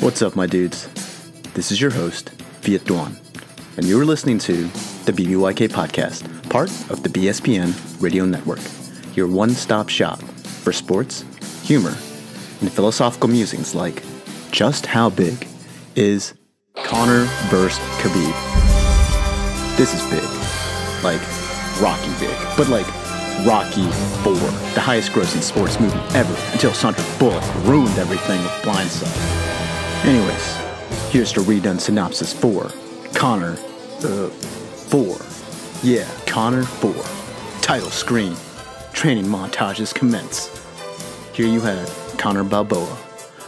What's up, my dudes? This is your host, Viet Duan, and you're listening to the BBYK Podcast, part of the BSPN Radio Network, your one-stop shop for sports, humor, and philosophical musings like just how big is Conor vs. Khabib? This is big. Like, Rocky big. But like, Rocky 4, the highest grossing sports movie ever, until Sandra Bullock ruined everything with Blindside. Anyways, here's the redone synopsis for Conor 4. Yeah, Conor 4. Title screen. Training montages commence. Here you had Conor Balboa,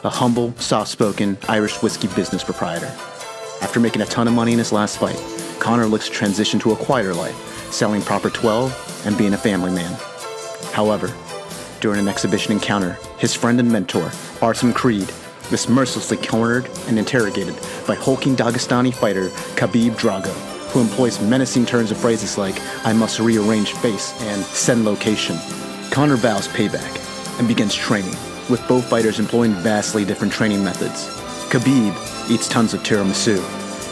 a humble, soft-spoken Irish whiskey business proprietor. After making a ton of money in his last fight, Conor looks to transition to a quieter life, selling Proper 12 and being a family man. However, during an exhibition encounter, his friend and mentor, Artem Creed, is mercilessly cornered and interrogated by hulking Dagestani fighter Khabib Drago, who employs menacing turns of phrases like, "I must rearrange face," and "send location." Conor vows payback and begins training, with both fighters employing vastly different training methods. Khabib eats tons of tiramisu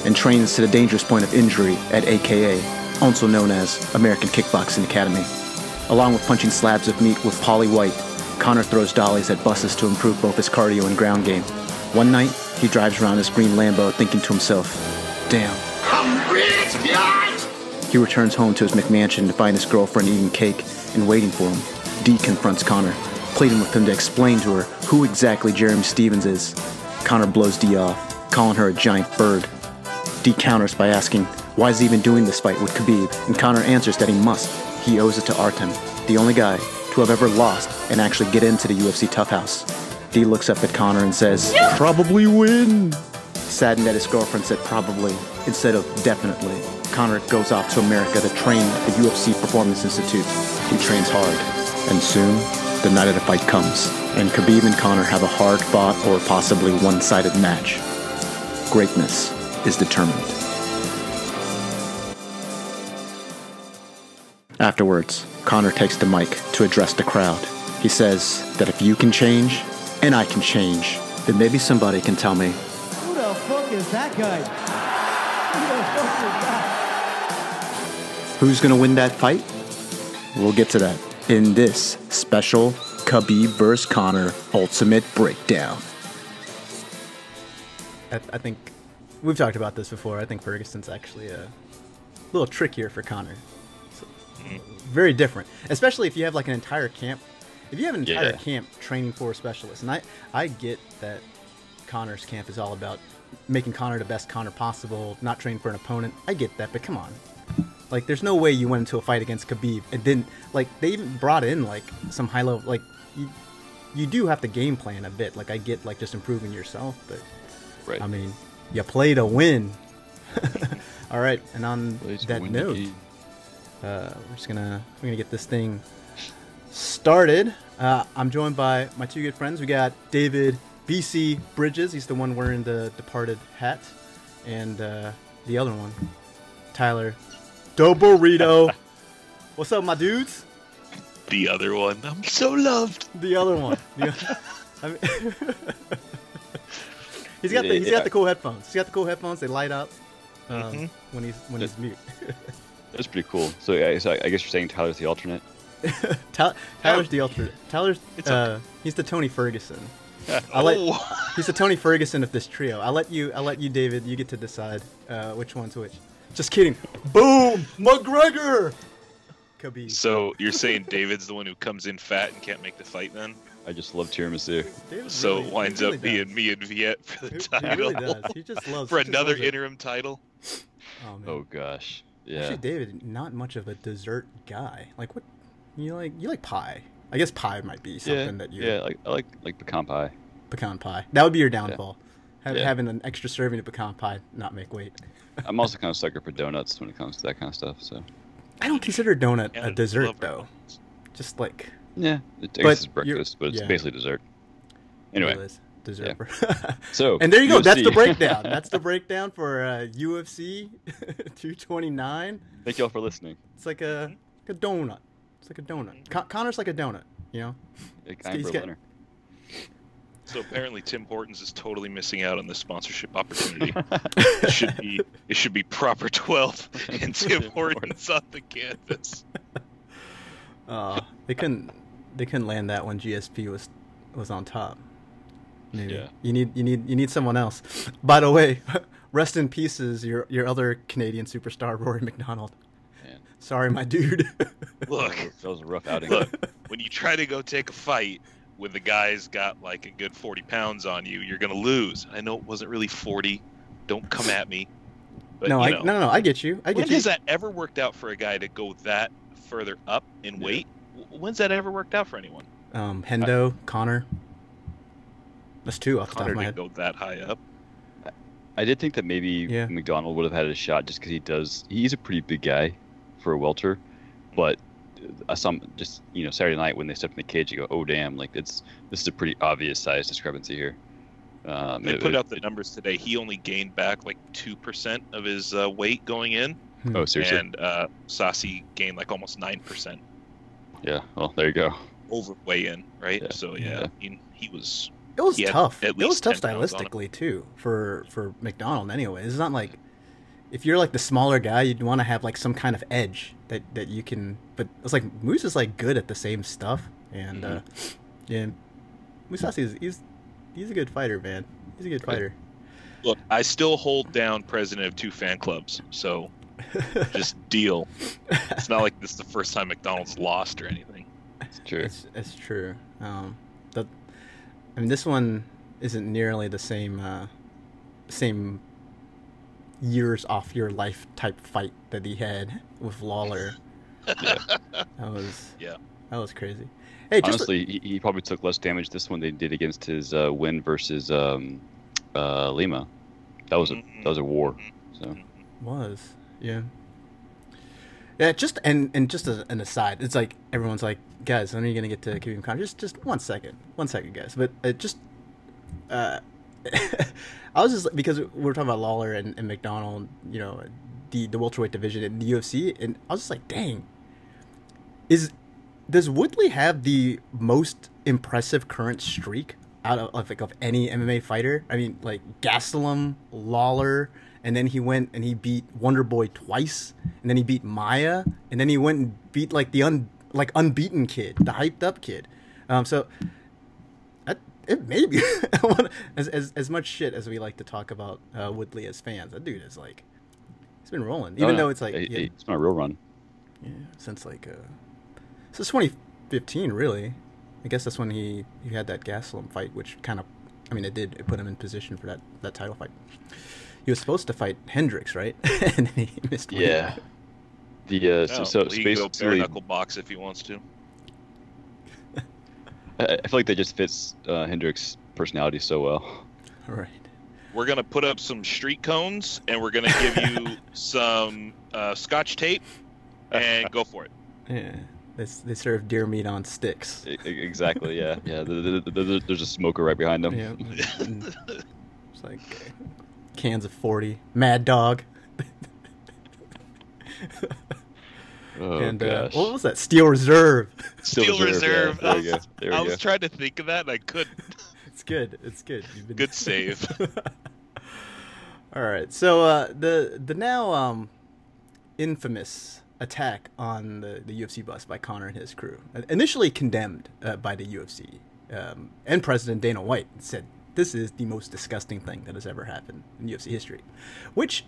and trains to the dangerous point of injury at AKA, also known as American Kickboxing Academy. Along with punching slabs of meat with Paulie White, Conor throws dollies at buses to improve both his cardio and ground game. One night, he drives around his green Lambo thinking to himself, "Damn, I'm rich, bitch!" He returns home to his McMansion to find his girlfriend eating cake and waiting for him. Dee confronts Conor, pleading with him to explain to her who exactly Jeremy Stevens is. Conor blows Dee off, calling her a giant bird. Dee counters by asking, why is he even doing this fight with Khabib? And Conor answers that he must. He owes it to Artem, the only guy to have ever lost and actually get into the UFC Tough House. Dee looks up at Conor and says, "Probably win." Saddened that his girlfriend said probably instead of definitely, Conor goes off to America to train at the UFC Performance Institute. He trains hard, and soon, the night of the fight comes, and Khabib and Conor have a hard-fought or possibly one-sided match. Greatness is determined. Afterwards, Conor takes the mic to address the crowd. He says that if you can change, and I can change, then maybe somebody can tell me, who the fuck is that guy? Who the fuck is that? Who's gonna win that fight? We'll get to that in this special Khabib vs. Conor Ultimate Breakdown. I think we've talked about this before. I think Ferguson's actually a little trickier for Conor. So, very different, especially if you have like an entire camp. If you have an entire camp training for a specialist, and I get that Conor's camp is all about making Conor the best Conor possible, not training for an opponent. I get that, but come on. Like, there's no way you went into a fight against Khabib and didn't, like, they even brought in, like, some high level, like, you do have to game plan a bit. Like, I get, like, just improving yourself, but, right. I mean, you play to win. All right, and on that note, we're gonna get this thing started. I'm joined by my two good friends. We got David BC Bridges. He's the one wearing the Departed hat, and the other one, Tyler Doborito. What's up, my dudes? The other one. I'm so loved. The other one. I mean, he's got the cool headphones. He's got the cool headphones. They light up when he's mute. That's pretty cool. So I guess you're saying Tyler's the alternate. Tyler's the alternate. Tyler's he's the Tony Ferguson. He's the Tony Ferguson of this trio. I'll let you, David. You get to decide which one's which. Just kidding. Boom, McGregor. Khabib. So you're saying David's the one who comes in fat and can't make the fight then? I just love tiramisu. So it winds up being me and Viet for the title. He really does. He just loves for another interim title. Oh, man. Oh gosh. Yeah. Actually, David, not much of a dessert guy. Like, what? You like pie? I guess pie might be something that you. Yeah, I like pecan pie. Pecan pie. That would be your downfall. Having an extra serving of pecan pie not make weight. I'm also kind of sucker for donuts when it comes to that kind of stuff. So. I don't consider a donut a dessert though. Just like. Yeah, it's breakfast, but it's basically dessert. Anyway. Dessert. Yeah. So. And there you go. That's the breakdown. That's the breakdown for UFC 229. Thank y'all for listening. It's like a donut. It's like a donut. Conor's like a donut, you know? I'm for a winner. So apparently Tim Hortons is totally missing out on this sponsorship opportunity. It should be proper 12 and Tim Hortons on the canvas. They couldn't land that when GSP was on top. Maybe. Yeah. You need someone else. By the way, rest in pieces your other Canadian superstar, Rory McDonald. Man. Sorry, my dude. Look, that was a rough outing. Look, when you try to go take a fight when the guy's got like a good 40 pounds on you, you're gonna lose. I know it wasn't really 40. Don't come at me. But, no, I get you. When has that ever worked out for a guy to go that further up in weight? When's that ever worked out for anyone? Hendo, Conor. That's two off the top of my head. Didn't go that high up. I did think that maybe McDonald would have had a shot just because he's a pretty big guy for a welter, but Saturday night when they stepped in the cage, you go, oh damn, like this is a pretty obvious size discrepancy here. They put out the numbers today. He only gained back like 2% of his weight going in. Oh, seriously? And Sassi gained like almost 9%. Yeah. Well, there you go. Over weigh in, right? Yeah. So Yeah. he was. It was tough. It was tough stylistically too for McDonald. Anyway, it's not like if you're like the smaller guy, you'd want to have like some kind of edge that you can. But it's like Moose is like good at the same stuff, and Mousasi he's a good fighter, man. He's a good fighter. Look, I still hold down president of 2 fan clubs, so just deal. It's not like this is the first time McDonald's lost or anything. It's true. It's true. I mean, this one isn't nearly the same years off your life type fight that he had with Lawler. That was crazy. Hey, honestly, he probably took less damage this one than he did against his win versus Lima. That was a war. So just just as an aside, it's like everyone's like, guys, when are you gonna get to Khabib Conor? Just 1 second, guys. But I was just because we were talking about Lawler and McDonald, the welterweight division in the UFC, and I was just like, dang, does Woodley have the most impressive current streak out of any MMA fighter? I mean, like Gastelum, Lawler, and then he went and he beat Wonder Boy twice, and then he beat Maya, and then he went and beat like the unbeaten kid, the hyped up kid. So it may be as much shit as we like to talk about Woodley as fans. That dude is like, he's been rolling, even though it's like it's been a real run. Yeah, since 2015, really. I guess that's when he had that Gastelum fight, which kind of, it put him in position for that title fight. He was supposed to fight Hendricks, right? And then he missed weight. Yeah. So he can go bare knuckle box if he wants to. I feel like that just fits Hendricks' personality so well. Right. We're gonna put up some street cones, and we're gonna give you some Scotch tape, and go for it. Yeah. They serve deer meat on sticks. Exactly. Yeah. There's a smoker right behind them. Yeah. It's like cans of 40. Mad Dog. Gosh. What was that? Steel Reserve. Steel Reserve. Yeah. There we go. I was trying to think of that, and I couldn't. It's good. Good save. All right. So the now infamous attack on the UFC bus by Conor and his crew, initially condemned by the UFC and President Dana White, said this is the most disgusting thing that has ever happened in UFC history, which,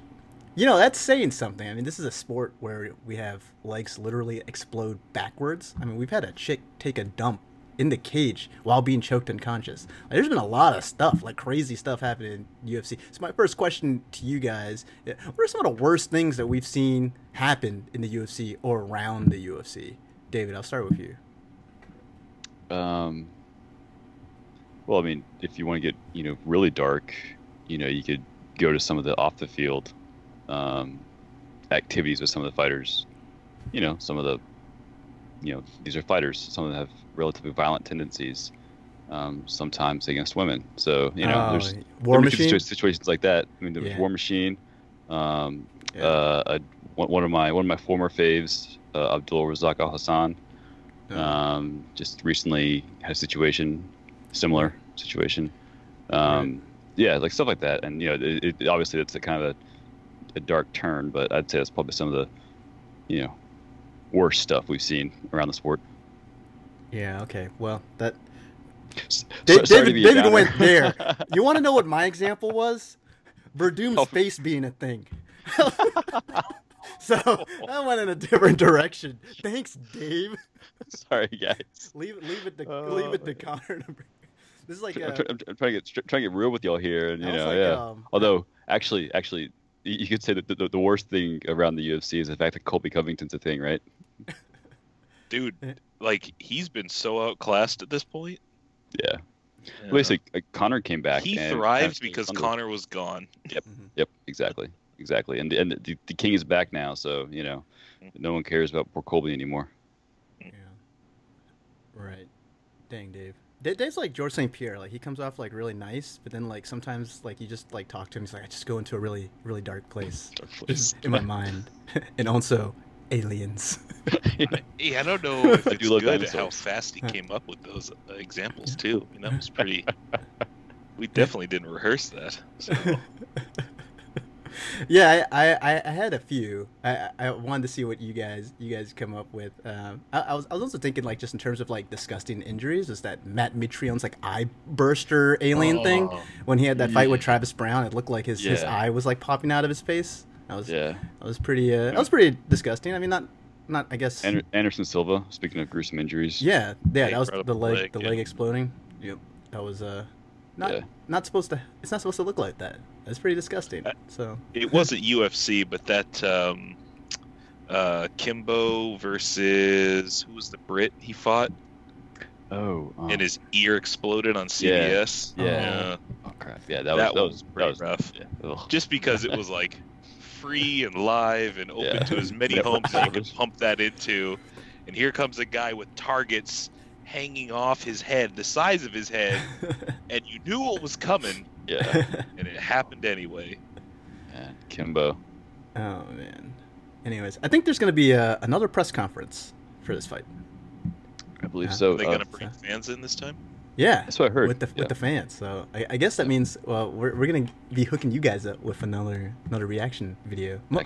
that's saying something. I mean, this is a sport where we have legs literally explode backwards. I mean, we've had a chick take a dump in the cage while being choked unconscious. Like, there's been a lot of stuff, like crazy stuff happening in UFC. So my first question to you guys, what are some of the worst things that we've seen happen in the UFC or around the UFC? David, I'll start with you. Well, I mean, if you want to get, really dark, you could go to some of the off the field activities with some of the fighters. Some of the, these are fighters. Some of them have relatively violent tendencies, sometimes against women. So, there's War Machine situations like that. I mean, there was War Machine. One of my former faves, Abdul Razak Al Hassan, just recently had a similar situation. Yeah, like stuff like that. And it obviously it's a kind of a dark turn, but I'd say that's probably some of the worst stuff we've seen around the sport. Yeah. Okay. Well, that David went there. You want to know what my example was? Verdum's face being a thing. So I went in a different direction. Thanks, Dave. Sorry, guys. Leave it to Conor. This is like I'm trying to get real with y'all here, and Although actually, you could say that the worst thing around the UFC is the fact that Colby Covington's a thing, right? Dude, like he's been so outclassed at this point. Yeah. Basically, Conor came back. He thrived because Conor was gone. Yep. Yep. Exactly. And the king is back now, so no one cares about poor Colby anymore. Yeah. Right. Dang, Dave. Dave's like George St. Pierre. Like he comes off like really nice, but then like sometimes like you just like talk to him. He's like, I just go into a really really dark place in my mind, and also aliens. I don't know if it's good how fast he came up with those examples too. I mean, that was pretty. We definitely didn't rehearse that. So. Yeah, I had a few. I wanted to see what you guys come up with. I was also thinking like just in terms of like disgusting injuries, is that Matt Mitrione's like eye burster alien thing when he had that fight with Travis Brown. It looked like his eye was like popping out of his face. That was pretty disgusting. I mean, not I guess. Anderson Silva. Speaking of gruesome injuries. Yeah, that was the leg exploding. Yep, that was not supposed to. It's not supposed to look like that. That's pretty disgusting. So it wasn't UFC, but that Kimbo versus who was the Brit he fought? And his ear exploded on CBS. Yeah. Oh crap. Yeah, that was pretty rough. Yeah. Just because it was like free and live and open to as many homes as you could pump that into, and here comes a guy with targets hanging off his head, the size of his head, and you knew what was coming. Yeah. And it happened anyway. Yeah, Kimbo. Oh man. Anyways, I think there's going to be another press conference for this fight. I believe so. Are they going to bring fans in this time? Yeah, that's what I heard. With the fans. So I guess that means we're going to be hooking you guys up with another reaction video. More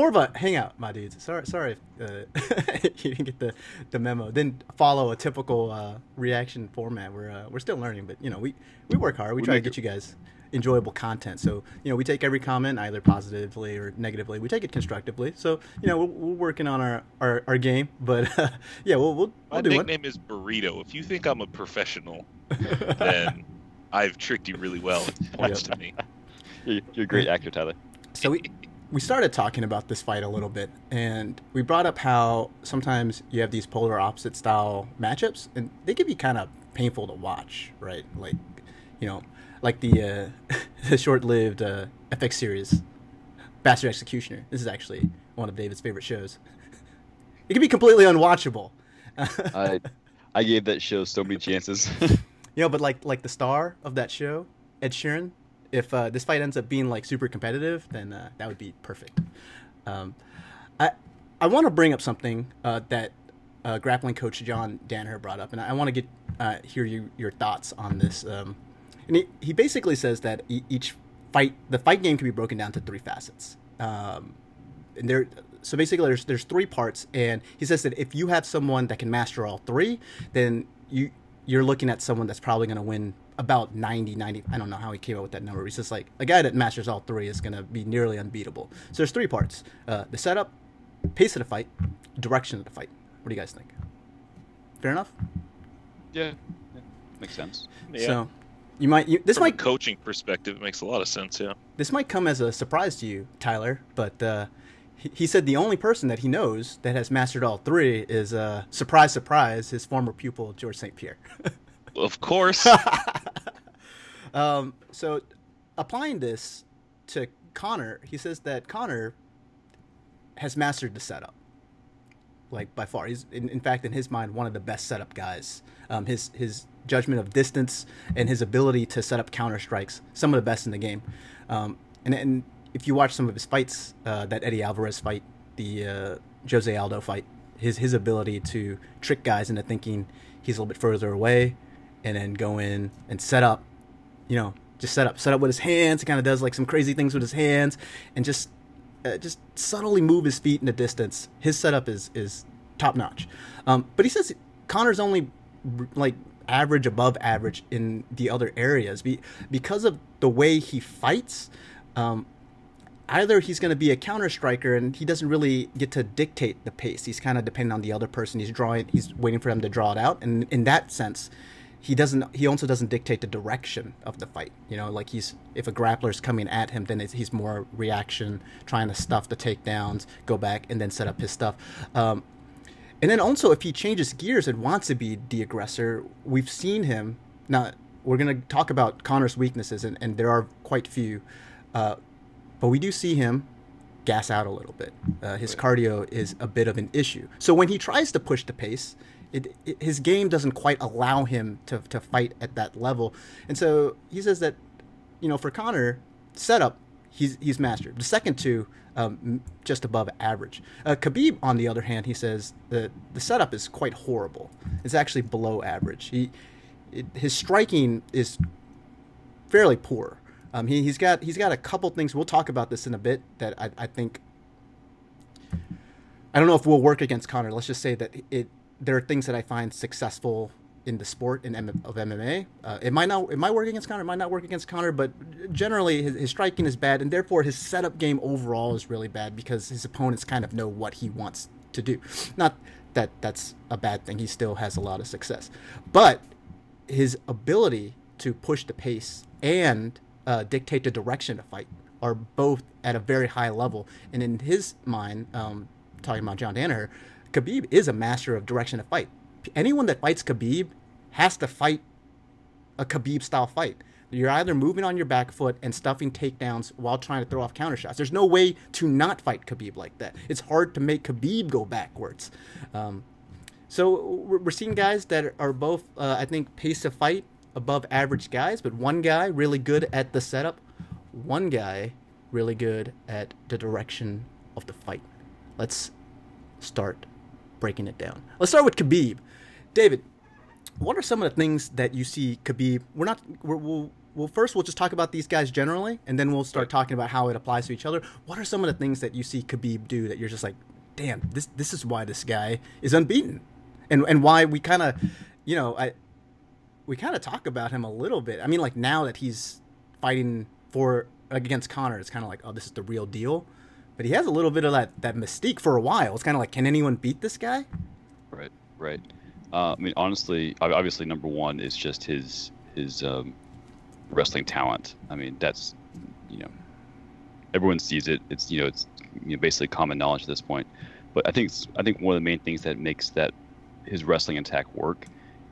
of a hangout, my dudes. Sorry if you didn't get the memo. Didn't follow a typical reaction format. We're still learning, but we work hard. We try to get you guys enjoyable content. So we take every comment either positively or negatively. We take it constructively. So we're working on our game, but we'll do it. My nickname is Burrito. If you think I'm a professional, then I've tricked you really well. It points to me. You're a great actor, Tyler. So we started talking about this fight a little bit, and we brought up how sometimes you have these polar opposite style matchups, and they can be kind of painful to watch, right? Like the short-lived FX series, Bastard Executioner. This is actually one of David's favorite shows. It can be completely unwatchable. I gave that show so many chances. But like the star of that show, Ed Sheeran, if this fight ends up being like super competitive, then that would be perfect. I want to bring up something that grappling coach John Danaher brought up, and I want to get hear your thoughts on this. And he basically says that the fight game can be broken down to three facets. So basically there's three parts, and he says that if you have someone that can master all three, then you're looking at someone that's probably going to win about 90. I don't know how he came up with that number. He's just like a guy that masters all three is going to be nearly unbeatable. So there's three parts: the setup, pace of the fight, direction of the fight. What do you guys think? Fair enough? Yeah. Makes sense. Yeah. So From a coaching perspective, it makes a lot of sense. Yeah. This might come as a surprise to you, Tyler, but he said the only person that he knows that has mastered all three is surprise, his former pupil George St. Pierre. Of course. So applying this to Conor, he says that Conor has mastered the setup, like by far. He's in fact, in his mind, one of the best setup guys. His judgment of distance and his ability to set up counter strikes, some of the best in the game. And if you watch some of his fights, that Eddie Alvarez fight, the Jose Aldo fight, his ability to trick guys into thinking he's a little bit further away and then go in and set up, just set up with his hands. He kind of does like some crazy things with his hands, and just subtly move his feet in the distance. His setup is top notch. But he says Conor's only like average, above average in the other areas because of the way he fights. Either he's going to be a counter striker and he doesn't really get to dictate the pace. He's kind of dependent on the other person. He's waiting for them to draw it out. And in that sense, he also doesn't dictate the direction of the fight. Like if a grappler's coming at him, then he's more reaction, trying to stuff the takedowns, go back and then set up his stuff. And then also if he changes gears and wants to be the aggressor, we've seen him. Now, we're going to talk about Conor's weaknesses, and there are quite few. But we do see him gas out a little bit. His cardio is a bit of an issue. So when he tries to push the pace, his game doesn't quite allow him to fight at that level. And so he says that, for Conor, setup, he's mastered. The second two, just above average. Khabib, on the other hand, he says the setup is quite horrible. It's actually below average. His striking is fairly poor. He's got a couple things. We'll talk about this in a bit that I think, I don't know if we'll work against Conor. Let's just say that there are things that I find successful in the sport of MMA. It might work against Conor. It might not work against Conor. But generally, his striking is bad, and therefore his setup game overall is really bad because his opponents kind of know what he wants to do. Not that that's a bad thing. He still has a lot of success, but his ability to push the pace and dictate the direction of fight are both at a very high level. And in his mind, talking about John Danaher, Khabib is a master of direction of fight. Anyone that fights Khabib has to fight a Khabib-style fight. You're either moving on your back foot and stuffing takedowns while trying to throw off counter shots. There's no way to not fight Khabib like that. It's hard to make Khabib go backwards. So we're seeing guys that are both, I think, pace of fight above average guys, but one guy really good at the setup, one guy really good at the direction of the fight. Let's start breaking it down. Let's start with Khabib. David, what are some of the things that you see Khabib? We'll just talk about these guys generally, and then we'll start talking about how it applies to each other. What are some of the things that you see Khabib do that you're just like, damn, this is why this guy is unbeaten, and why we kind of, we kind of talk about him a little bit. I mean, like now that he's fighting against Conor, it's kind of like, oh, this is the real deal. But he has a little bit of that mystique for a while. It's kind of like, can anyone beat this guy? Right. I mean, honestly, obviously, number one is just his wrestling talent. I mean, that's, everyone sees it. It's basically common knowledge at this point. But I think one of the main things that makes his wrestling attack work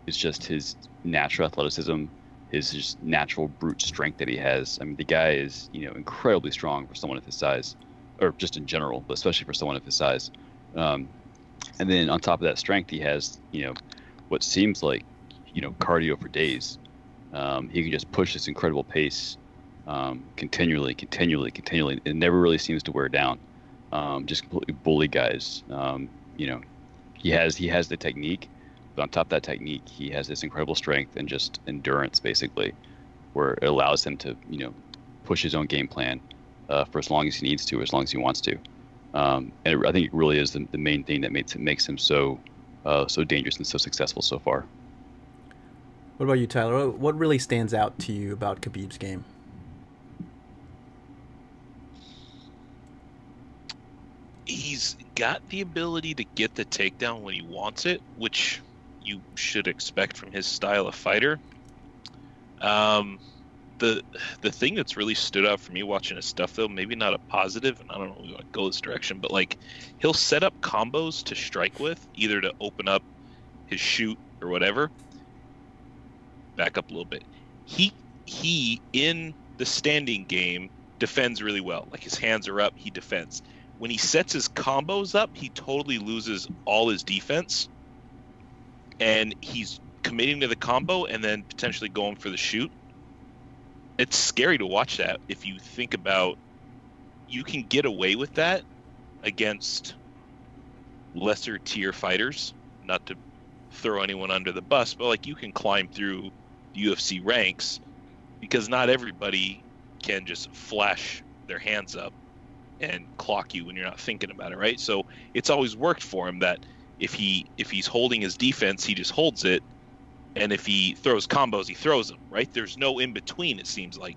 is just his natural athleticism, his just natural brute strength that he has. I mean, the guy is, incredibly strong for someone of his size, or just in general, but especially for someone of his size. And then on top of that strength, he has, what seems like, cardio for days. He can just push this incredible pace continually. It never really seems to wear down. Just completely bully guys. He has the technique. But on top of that technique, he has this incredible strength and just endurance, basically, where it allows him to, push his own game plan for as long as he needs to, as long as he wants to. And I think it really is the main thing that makes him so dangerous and so successful so far. What about you, Tyler? What really stands out to you about Khabib's game? He's got the ability to get the takedown when he wants it, which you should expect from his style of fighter. The thing that's really stood out for me watching his stuff, though, maybe not a positive, and I don't know if we want to go this direction, but like he'll set up combos to strike with, either to open up his shoot or whatever. Back up a little bit. He in the standing game defends really well. Like his hands are up, he defends. When he sets his combos up, he totally loses all his defense. And he's committing to the combo and then potentially going for the shoot. It's scary to watch that if you think about you can get away with that against lesser tier fighters, not to throw anyone under the bus, but like you can climb through UFC ranks because not everybody can just flash their hands up and clock you when you're not thinking about it, right? So it's always worked for him that if he's holding his defense, he just holds it, and if he throws combos, he throws them, right? There's no in between, it seems like.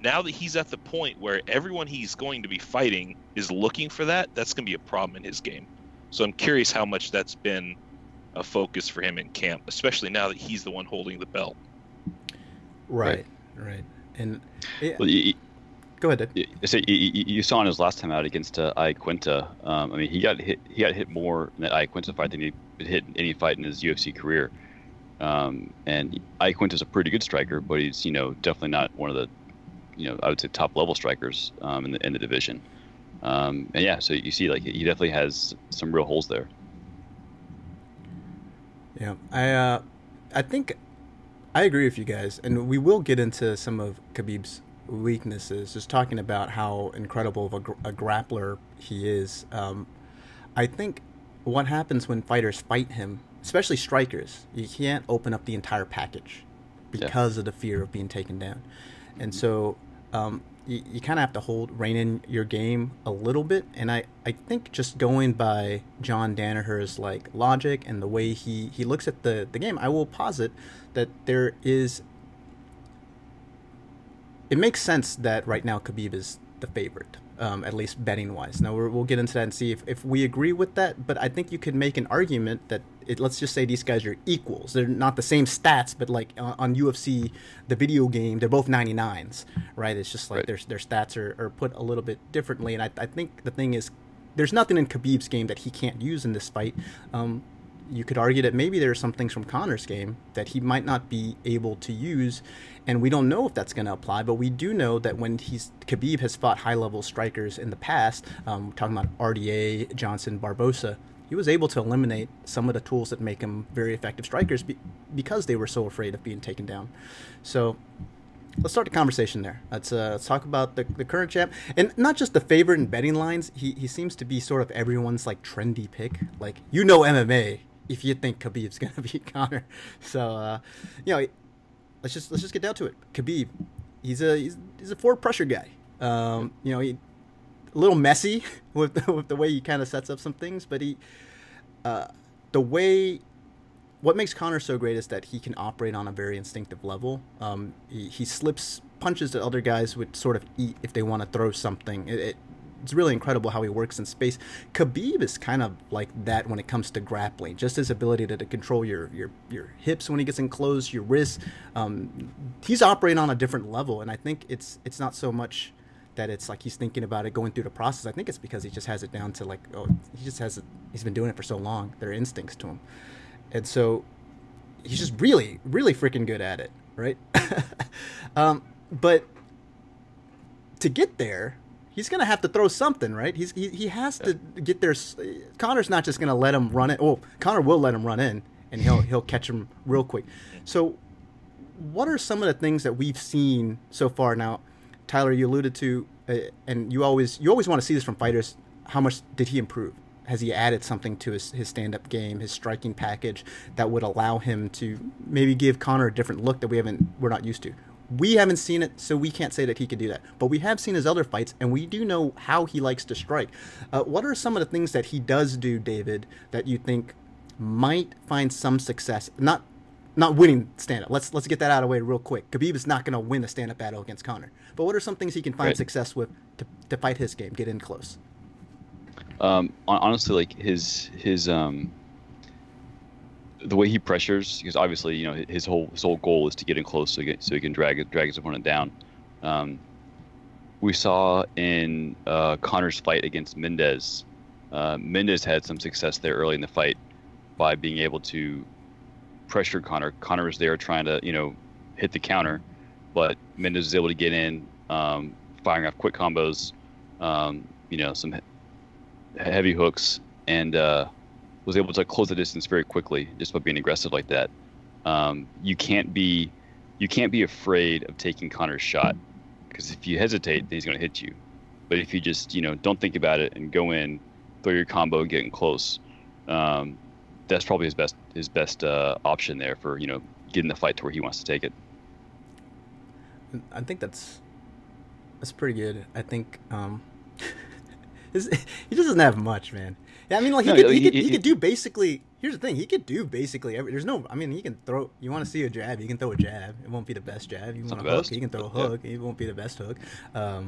Now that he's at the point where everyone he's going to be fighting is looking for that, that's going to be a problem in his game. So I'm curious how much that's been a focus for him in camp, especially now that he's the one holding the belt. Right. And well, go ahead, Dave. You saw in his last time out against Iaquinta. I mean, he got hit more in that Iaquinta fight than he hit in any fight in his UFC career. And Iaquinta's a pretty good striker, but he's definitely not one of the I would say top level strikers in the division. And yeah, so you see, like, he definitely has some real holes there. Yeah, I think I agree with you guys, and we will get into some of Khabib's weaknesses, just talking about how incredible of a grappler he is. I think what happens when fighters fight him, especially strikers, you can't open up the entire package because of the fear of being taken down. And so you kind of have to rein in your game a little bit. And I think just going by John Danaher's like logic and the way he looks at the game, I will posit that it makes sense that right now Khabib is the favorite, at least betting wise. Now we'll get into that and see if we agree with that. But I think you could make an argument that let's just say these guys are equals. They're not the same stats, but like on UFC, the video game, they're both 99s, right? It's just like their stats are put a little bit differently. And I think the thing is, there's nothing in Khabib's game that he can't use in this fight. You could argue that maybe there are some things from Conor's game that he might not be able to use, and we don't know if that's going to apply, but we do know that when Khabib has fought high-level strikers in the past, we're talking about RDA, Johnson, Barbosa, he was able to eliminate some of the tools that make him very effective strikers because they were so afraid of being taken down. So let's start the conversation there. Let's talk about the current champ, and not just the favorite in betting lines. He seems to be sort of everyone's like trendy pick. Like, MMA if you think Khabib's gonna beat Conor. So let's just get down to it. Khabib, he's a forward pressure guy. He a little messy with the way he kind of sets up some things, but what makes Conor so great is that he can operate on a very instinctive level. He slips punches that other guys would sort of eat if they want to throw something. It's really incredible how he works in space. Khabib is kind of like that when it comes to grappling. Just his ability to control your hips when he gets in close, your wrists. He's operating on a different level, and I think it's not so much that it's like he's thinking about it going through the process. I think it's because he just has it down to like, he's been doing it for so long. There are instincts to him. And so he's just really, really freaking good at it, right? But to get there, he's going to have to throw something, right? He has to get there. Conor's not just going to let him run it. Well, Conor will let him run in, and he'll catch him real quick. So what are some of the things that we've seen so far? Now, Tyler, you alluded to, and you always want to see this from fighters. How much did he improve? Has he added something to his stand-up game, his striking package that would allow him to maybe give Conor a different look that we're not used to? We haven't seen it, so we can't say that he could do that. But we have seen his other fights, and we do know how he likes to strike. What are some of the things that he does do, David, that you think might find some success? Not winning stand-up. Let's get that out of the way real quick. Khabib is not going to win a stand-up battle against Conor. But what are some things he can find success with to fight his game, get in close? Honestly, like his the way he pressures, because obviously his whole goal is to get in close so he can drag his opponent down. We saw in Conor's fight against Mendes. Mendes had some success there early in the fight by being able to pressure Conor. Conor was there trying to hit the counter, but Mendes was able to get in, firing off quick combos, some heavy hooks, and was able to close the distance very quickly just by being aggressive like that. You can't be afraid of taking Conor's shot, because if you hesitate, then he's going to hit you. But if you just don't think about it and go in, throw your combo, get in close, that's probably his best option there for getting the fight to where he wants to take it. I think that's pretty good. I think he just doesn't have much, man. Yeah, I mean, like he could do basically. Here's the thing: he could do basically every. There's no. I mean, he can throw. You want to see a jab? He can throw a jab. It won't be the best jab. You want a hook? He can throw a hook. It won't be the best hook. I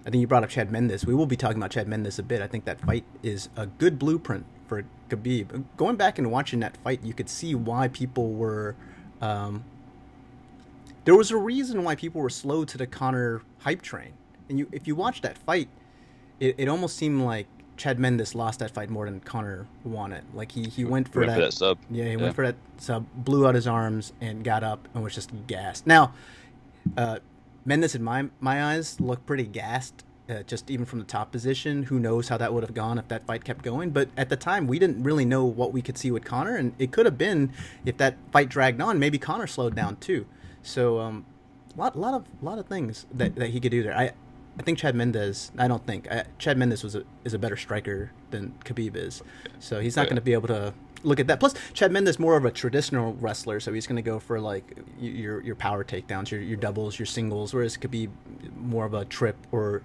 think you brought up Chad Mendes. We will be talking about Chad Mendes a bit. I think that fight is a good blueprint for Khabib. Going back and watching that fight, you could see why people were. There was a reason why people were slow to the Conor hype train. And if you watch that fight, it almost seemed like Chad Mendes lost that fight more than Conor won it. Like he went for that sub. Yeah, he went for that sub, blew out his arms, and got up and was just gassed. Now, Mendes, in my eyes, looked pretty gassed, just even from the top position. Who knows how that would have gone if that fight kept going? But at the time, we didn't really know what we could see with Conor, and it could have been, if that fight dragged on, maybe Conor slowed down too. So, a lot of things that he could do there. I think Chad Mendes. I don't think Chad Mendes is a better striker than Khabib is, so he's not going to be able to look at that. Plus, Chad Mendes more of a traditional wrestler, so he's going to go for like your power takedowns, your doubles, your singles, whereas Khabib more of a trip or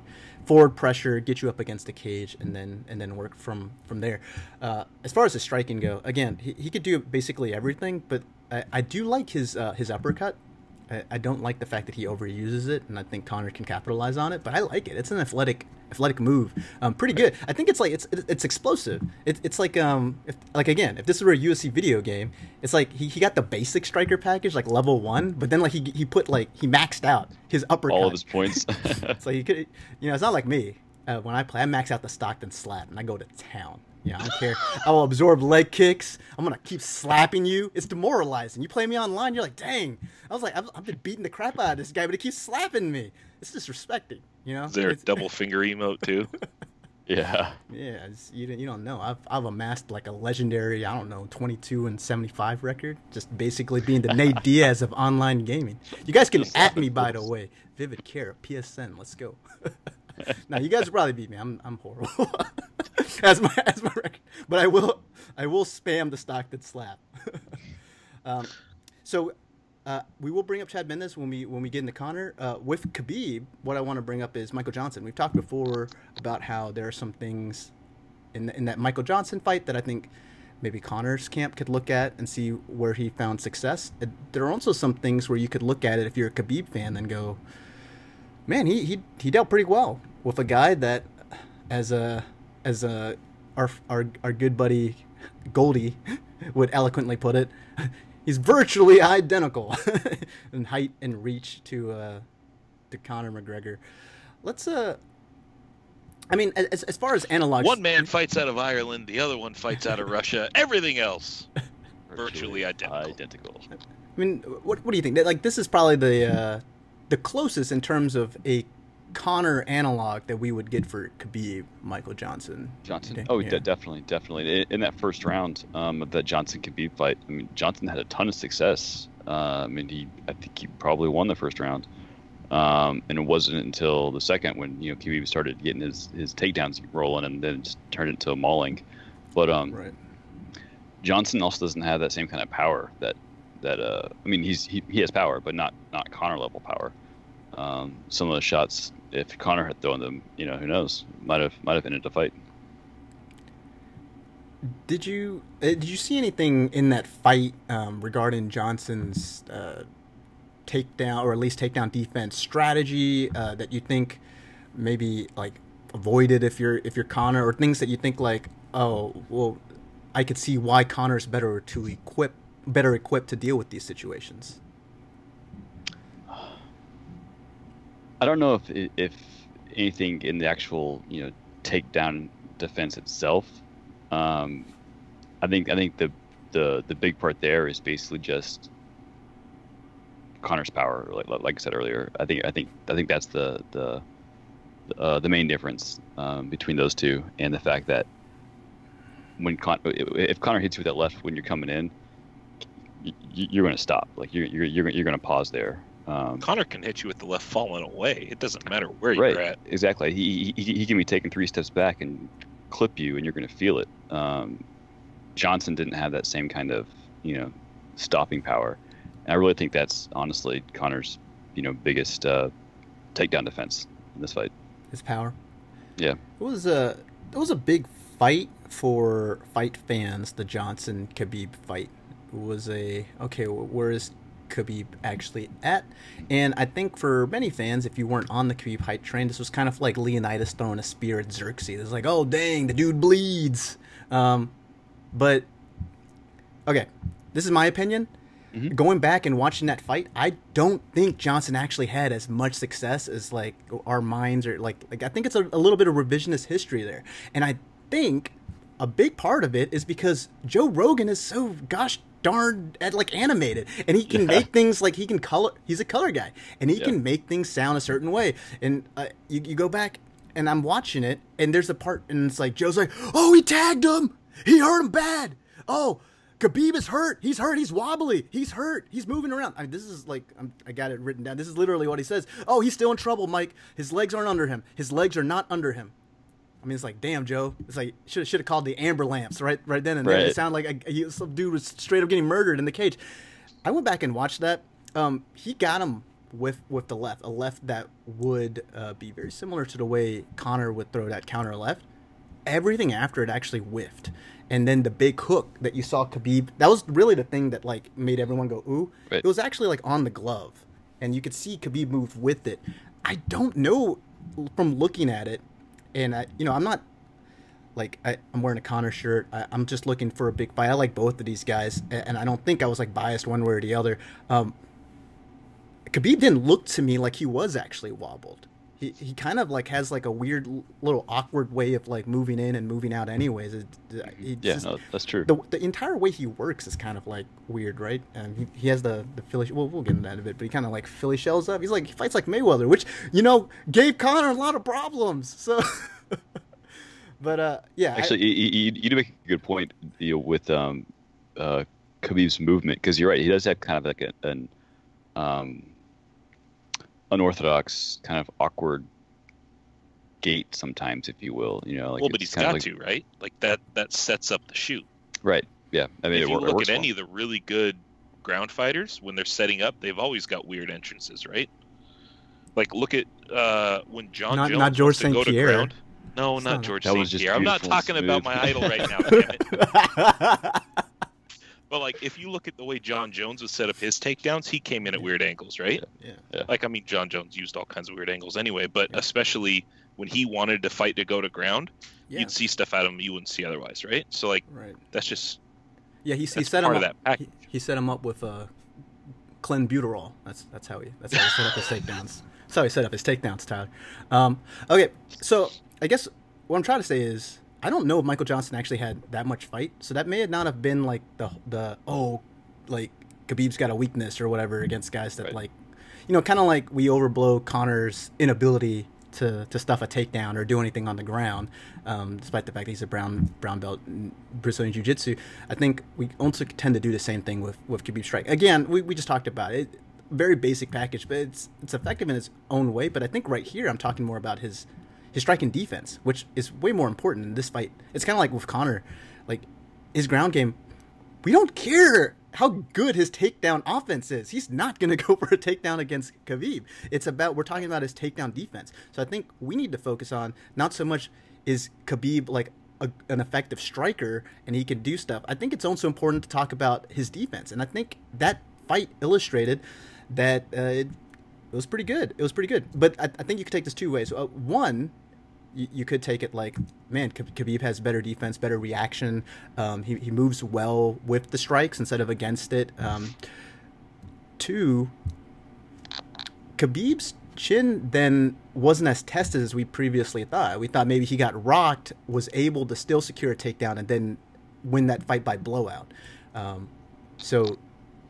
forward pressure, get you up against the cage, and then work from there. As far as the striking go, again, he could do basically everything, but I do like his uppercut. I don't like the fact that he overuses it, and I think Conor can capitalize on it. But I like it. It's an athletic move. Pretty good. I think it's like it's explosive. It's like if this were a UFC video game, it's like he got the basic striker package like level 1, but then like he put like he maxed out his uppercut. All of his points. It's like he could, it's not like me. When I play, I max out the Stockton slap and I go to town. Yeah, I don't care. I will absorb leg kicks. I'm going to keep slapping you. It's demoralizing. You play me online, you're like, dang. I was like, I've been beating the crap out of this guy, but he keeps slapping me. It's disrespecting, Is there a double finger emote, too? Yeah. Yeah, you don't know. I've amassed like a legendary, 22-75 record. Just basically being the Nate Diaz of online gaming. You guys can at me, by the way. Vivid Care, PSN. Let's go. Now you guys will probably beat me. I'm horrible as my record, but I will spam the Stockton slap. So we will bring up Chad Mendes when we get into Conor. With Khabib, what I want to bring up is Michael Johnson. We've talked before about how there are some things in that Michael Johnson fight that I think maybe Conor's camp could look at and see where he found success. There are also some things where you could look at it if you're a Khabib fan and go, man, he dealt pretty well with a guy that, as our good buddy Goldie would eloquently put it, he's virtually identical in height and reach to Conor McGregor. Let's I mean, as far as analogs, one man fights out of Ireland, the other one fights out of Russia. Everything else virtually identical. I mean, what do you think? Like, this is probably the closest in terms of a Conor analog that we would get for Khabib, Michael Johnson. Oh, yeah. Definitely. In that first round of that Johnson-Khabib fight, I mean, Johnson had a ton of success. I think he probably won the first round. And it wasn't until the second when Khabib started getting his takedowns rolling, and then just turned into a mauling. But right. Johnson also doesn't have that same kind of power that he has power, but not Conor level power. Some of the shots, if Conor had thrown them, who knows, might have ended the fight. Did you see anything in that fight regarding Johnson's takedown, or at least takedown defense strategy, that you think maybe like avoided if you're Conor, or things that you think like, oh well, I could see why Conor's better equipped to deal with these situations? I don't know if anything in the actual takedown defense itself. I think the big part there is basically just Conor's power. Like I said earlier, I think that's the main difference between those two, and the fact that if Conor hits you with that left when you're coming in, you're going to stop. Like you're going to pause there. Conor can hit you with the left falling away. It doesn't matter where you're at. Exactly. He can be taking 3 steps back and clip you, and you're going to feel it. Johnson didn't have that same kind of, stopping power. And I really think that's honestly Conor's, biggest takedown defense in this fight. His power. Yeah. It was a big fight for fight fans, the Johnson-Khabib fight. It was where is Khabib actually at? And I think for many fans, if you weren't on the Khabib hype train, this was kind of like Leonidas throwing a spear at Xerxes. It's like, oh, dang, the dude bleeds. But, okay, this is my opinion. Mm-hmm. Going back and watching that fight, I don't think Johnson actually had as much success as, like, our minds are, like I think it's a little bit of revisionist history there. And I think a big part of it is because Joe Rogan is so gosh darn animated, and he can make things like he can color. He's a color guy, and he can make things sound a certain way. And you go back, and I'm watching it, and there's a part, and it's like Joe's like, "Oh, he tagged him. He hurt him bad. Oh, Khabib is hurt. He's hurt. He's wobbly. He's hurt. He's moving around." I mean, this is like I got it written down. This is literally what he says. "Oh, he's still in trouble, Mike. His legs aren't under him. His legs are not under him." I mean, it's like, damn, Joe. It's like should have called the amber lamps right then and there. It sounded like some dude was straight up getting murdered in the cage. I went back and watched that. He got him with the left, a left that would be very similar to the way Conor would throw that counter left. Everything after it actually whiffed, and then the big hook that you saw Khabib. That was really the thing that like made everyone go ooh. Right. It was actually like on the glove, and you could see Khabib move with it. I don't know from looking at it. And I'm not like I'm wearing a Conor shirt. I'm just looking for a big fight. I like both of these guys, and I don't think I was like biased one way or the other. Khabib didn't look to me like he was actually wobbled. He kind of like has like a weird little awkward way of like moving in and moving out. Anyways, no, that's true. The entire way he works is kind of like weird, right? He has the Philly. Well, we'll get into that in a bit, but he kind of like Philly shells up. He fights like Mayweather, which gave Conor a lot of problems. So, but yeah, actually, you do make a good point with Khabib's movement, because you're right. He does have kind of like an unorthodox, kind of awkward gait sometimes, if you will. But he's got to, right? Like that sets up the shoot. Right. Yeah. I mean, if you look at well. any of the really good ground fighters, when they're setting up, they've always got weird entrances, right? Like look at when John Jones not George wants to go to St. ground. No, not George St. Pierre. I'm not talking about my idol right now, damn it. But like, if you look at the way John Jones would set up his takedowns, he came in at weird angles, right? Yeah. Like, I mean, John Jones used all kinds of weird angles anyway, but especially when he wanted to fight to go to ground, you'd see stuff out of him you wouldn't see otherwise, right? So like, that's just he set him up. He set him up with clenbuterol. That's how he set up his takedowns. That's how he set up his takedowns, Tyler. Okay, so I guess what I'm trying to say is, I don't know if Michael Johnson actually had that much fight, so that may not have been like like Khabib's got a weakness or whatever against guys that like, kind of like we overblow Conor's inability to stuff a takedown or do anything on the ground, despite the fact that he's a brown belt in Brazilian Jiu-Jitsu. I think we also tend to do the same thing with Khabib's strike. Again, we just talked about it. Very basic package, but it's effective in its own way. But I think right here I'm talking more about his striking defense, which is way more important in this fight. It's kind of like with Conor, like his ground game. We don't care how good his takedown offense is. He's not going to go for a takedown against Khabib. We're talking about his takedown defense. So I think we need to focus on not so much is Khabib like an effective striker and he can do stuff. I think it's also important to talk about his defense. And I think that fight illustrated that it was pretty good. It was pretty good. But I think you could take this two ways. One, you could take it like, man, Khabib has better defense, better reaction. He moves well with the strikes instead of against it. Two, Khabib's chin then wasn't as tested as we previously thought. We thought maybe he got rocked, was able to still secure a takedown, and then win that fight by blowout. So,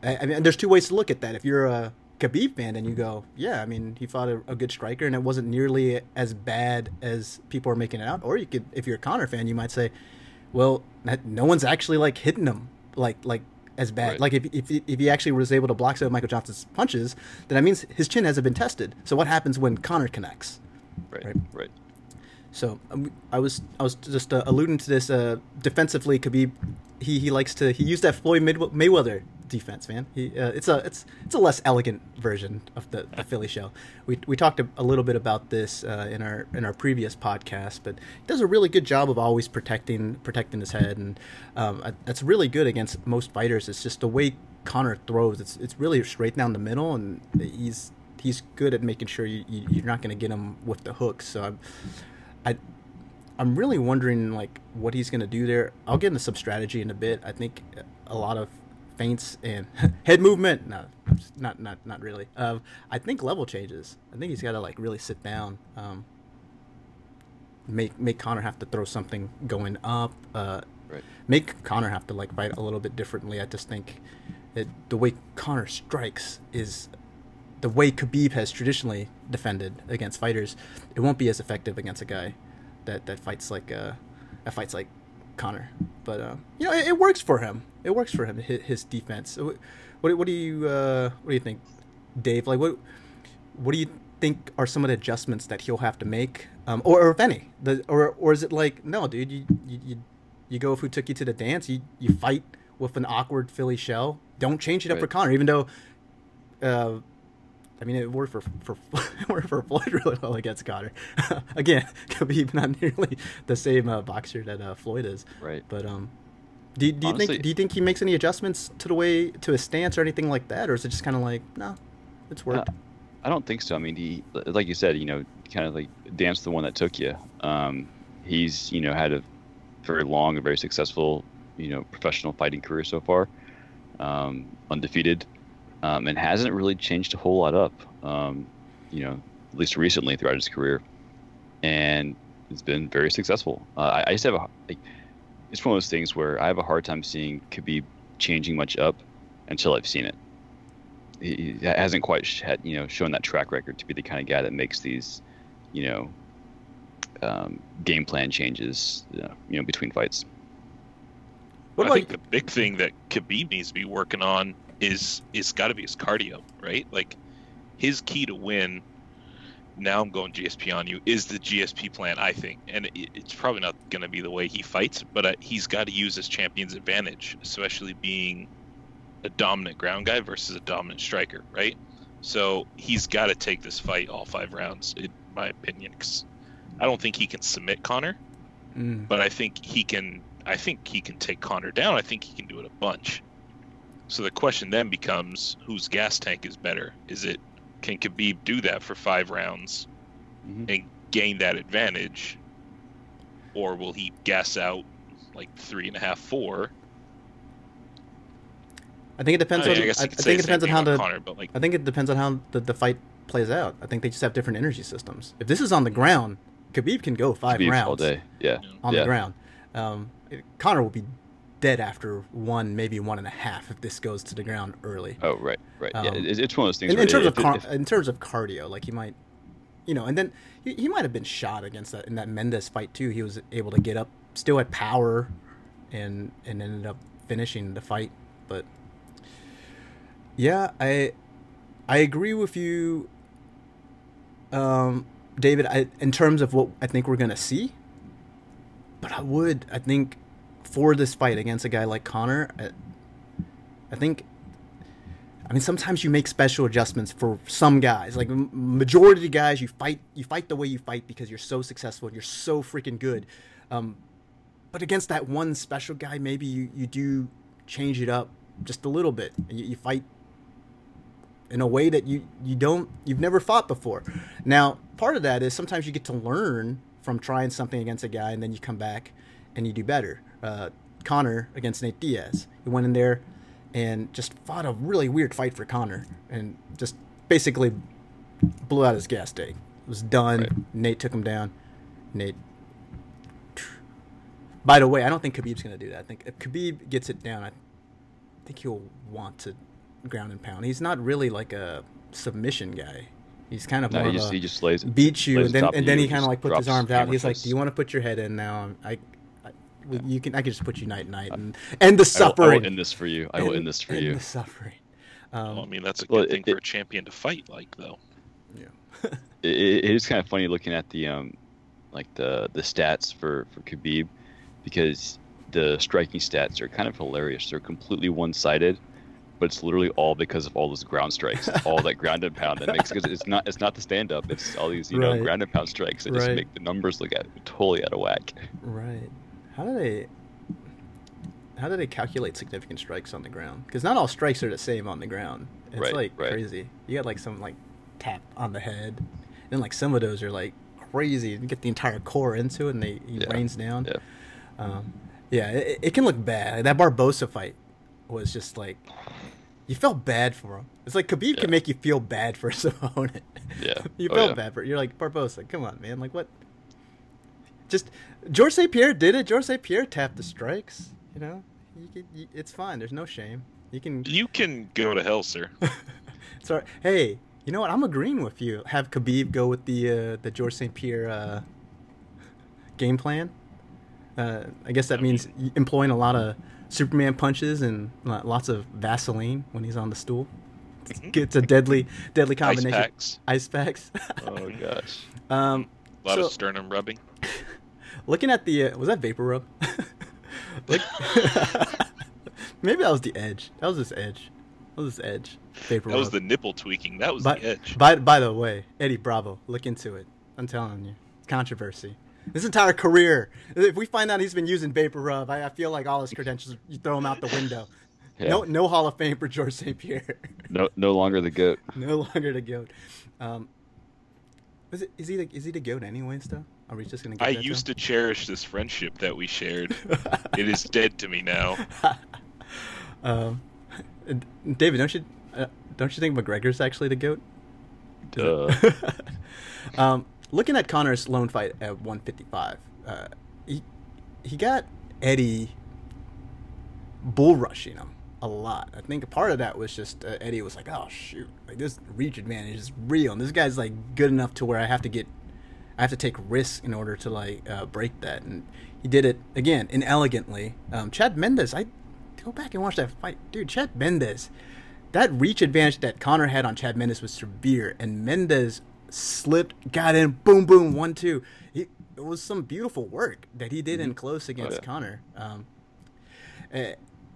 I mean, there's two ways to look at that. If you're a Khabib fan and you go, yeah, I mean, he fought a good striker and it wasn't nearly as bad as people are making it out. Or you could, if you're a Conor fan, you might say, well, no one's actually like hitting him like as bad. Right. Like if he actually was able to block some of Michael Johnson's punches, then that means his chin hasn't been tested. So what happens when Conor connects? Right. So I was just alluding to this defensively. Khabib, he likes to used that Floyd Mayweather defense, man. It's a less elegant version of the Philly shell. We talked a little bit about this in our previous podcast, but he does a really good job of always protecting his head, and that's really good against most fighters. It's just the way Conor throws. It's really straight down the middle, and he's good at making sure you're not going to get him with the hooks. So I'm really wondering like what he's going to do there. I'll get into some strategy in a bit. I think a lot of feints and head movement. No, not really. I think level changes. I think he's got to like really sit down. Make Conor have to throw something going up. Right. Make Conor have to like fight a little bit differently. I just think that the way Conor strikes is the way Khabib has traditionally defended against fighters. It won't be as effective against a guy that fights like Conor. But it works for him. It works for him. His defense. What do you think, Dave? Like what do you think are some of the adjustments that he'll have to make, or if any? Or is it like, no, dude, you go with who took you to the dance. You fight with an awkward Philly shell. Don't change it up for Conor, even though. I mean, it worked for Floyd really well against Conor. Again, Khabib not nearly the same boxer that Floyd is. Right. But do you think he makes any adjustments to his stance or anything like that, or is it just kind of like, no, it's worked? I don't think so. I mean, he, like you said, kind of like dance the one that took you. He's had a very long and very successful professional fighting career so far, undefeated. And hasn't really changed a whole lot up, at least recently throughout his career, and it's been very successful. I just have it's one of those things where I have a hard time seeing Khabib changing much up until I've seen it. He hasn't quite shown that track record to be the kind of guy that makes these, game plan changes, between fights. I think the big thing that Khabib needs to be working on is got to be his cardio, right? Like his key to win, now I'm going GSP on you, is the GSP plan, I think. And it's probably not going to be the way he fights, but he's got to use his champion's advantage, especially being a dominant ground guy versus a dominant striker, right? So he's got to take this fight all 5 rounds, in my opinion. 'Cause I don't think he can submit Conor, but I think he can take Conor down. I think he can do it a bunch. So the question then becomes, whose gas tank is better? Can Khabib do that for 5 rounds and gain that advantage, or will he gas out like 3.5, 4? I think it depends. I think it depends on how Conor, but I think it depends on how the fight plays out. I think they just have different energy systems. If this is on the ground, Khabib can go 5 rounds all day. Yeah, on the ground. Conor will be dead after 1, maybe 1.5 if this goes to the ground early. Oh, right. Yeah, it's one of those things. In terms of cardio, like he might, and then he might have been shot against that in that Mendes fight too. He was able to get up, still had power, and ended up finishing the fight. But yeah, I agree with you, David. In terms of what I think we're gonna see, but I think. For this fight against a guy like Conor, I mean, sometimes you make special adjustments for some guys. Like majority of the guys, you fight the way you fight because you're so successful and you're so freaking good. But against that one special guy, maybe you do change it up just a little bit. And you fight in a way that you've never fought before. Now, part of that is sometimes you get to learn from trying something against a guy, and then you come back and you do better. Conor against Nate Diaz. He went in there and just fought a really weird fight for Conor and just basically blew out his gas tank. It was done. Right. Nate took him down. Nate. By the way, I don't think Khabib's going to do that. I think if Khabib gets it down, I think he'll want to ground and pound. He's not really like a submission guy. He's kind of more he just lays it, beats you, and then he kind of like puts his arms out. He's like, "Do you want to put your head in now? I can just put you night and end the suffering. I will end this for you. I will end this for you. The suffering. I mean, that's a good thing for a champion to fight like, though. Yeah. It is kind of funny looking at the like the stats for Khabib, because the striking stats are kind of hilarious. They're completely one-sided, but it's literally all because of all those ground strikes, all that ground and pound that makes, because it's not the stand-up, it's all these ground and pound strikes that just make the numbers look totally out of whack. Right. How do they calculate significant strikes on the ground? Because not all strikes are the same on the ground. It's crazy. You got like some like tap on the head, and like some of those are like crazy. You get the entire core into it, and he rains down. It can look bad. That Barbosa fight was just like, you felt bad for him. It's like Khabib can make you feel bad for his opponent. Yeah, you felt bad for it. You're like, Barbosa, come on, man. Like what? Just George St. Pierre did it. George St. Pierre tapped the strikes. It's fine. There's no shame. You can go to hell, sir. Sorry. Hey, you know what? I'm agreeing with you. Have Khabib go with the George St. Pierre game plan. I guess that means employing a lot of Superman punches and lots of Vaseline when he's on the stool. It's a deadly combination. Ice packs. Oh gosh. A lot of sternum rubbing. Looking at the was that vapor rub? Maybe that was the edge. That was his edge. Vapor rub. Was the nipple tweaking. That was the edge. By the way, Eddie Bravo, look into it. I'm telling you, controversy. This entire career, if we find out he's been using vapor rub, I feel like all his credentials, you throw him out the window. Yeah. No Hall of Fame for George St. Pierre. No longer the GOAT. No longer the GOAT. Is he the GOAT anyways, though? Are we just gonna? I used to cherish this friendship that we shared. It is dead to me now. David, don't you think McGregor's actually the GOAT? Looking at Conor's lone fight at 155, he got Eddie bull rushing him a lot. I think a part of that was just Eddie was like, oh shoot, like this reach advantage is real, and this guy's like good enough to where I have to take risks in order to like break that, and he did it again inelegantly. Chad Mendes, I go back and watch that fight, dude. Chad Mendes, that reach advantage that Conor had on Chad Mendes was severe, and Mendes slipped, got in, boom, 1-2. It was some beautiful work that he did in close against Conor.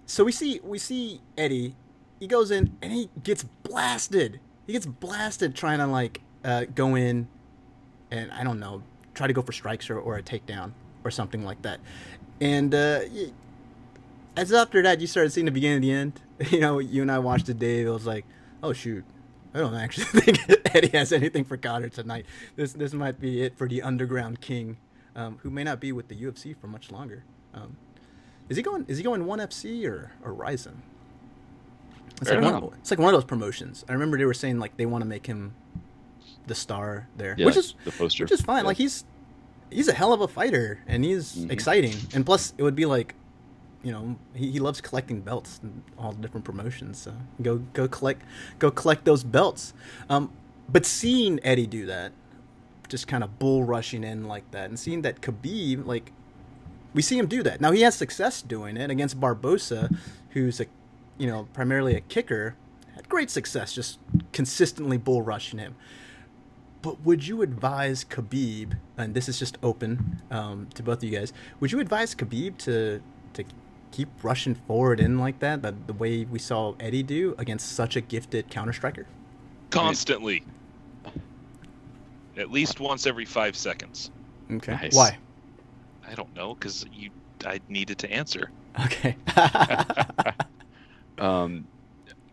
So we see Eddie. He goes in and he gets blasted. Trying to like go in and I don't know, try to go for strikes or a takedown or something like that. And as after that, you started seeing the beginning and the end. You and I watched it, Dave. It was like, oh shoot. I don't actually think Eddie has anything for Conor tonight. This might be it for the Underground King, who may not be with the UFC for much longer. Is he going ONE FC or Ryzen? It's like one of those promotions. I remember they were saying like they want to make him the star there, which is the poster. Which is fine. Yeah. Like he's a hell of a fighter and he's exciting. And plus, it would be like, he loves collecting belts and all the different promotions. So go collect those belts. But seeing Eddie do that, just kind of bull rushing in like that, and seeing that Khabib, like, we see him do that. Now he has success doing it against Barbosa, who's primarily a kicker. Had great success, just consistently bull rushing him. But would you advise Khabib, and this is just open to both of you guys, would you advise Khabib to keep rushing forward in like that, the way we saw Eddie do against such a gifted counter striker? Constantly. At least once every 5 seconds. Okay. Nice. Why? I don't know, because I needed to answer. Okay. I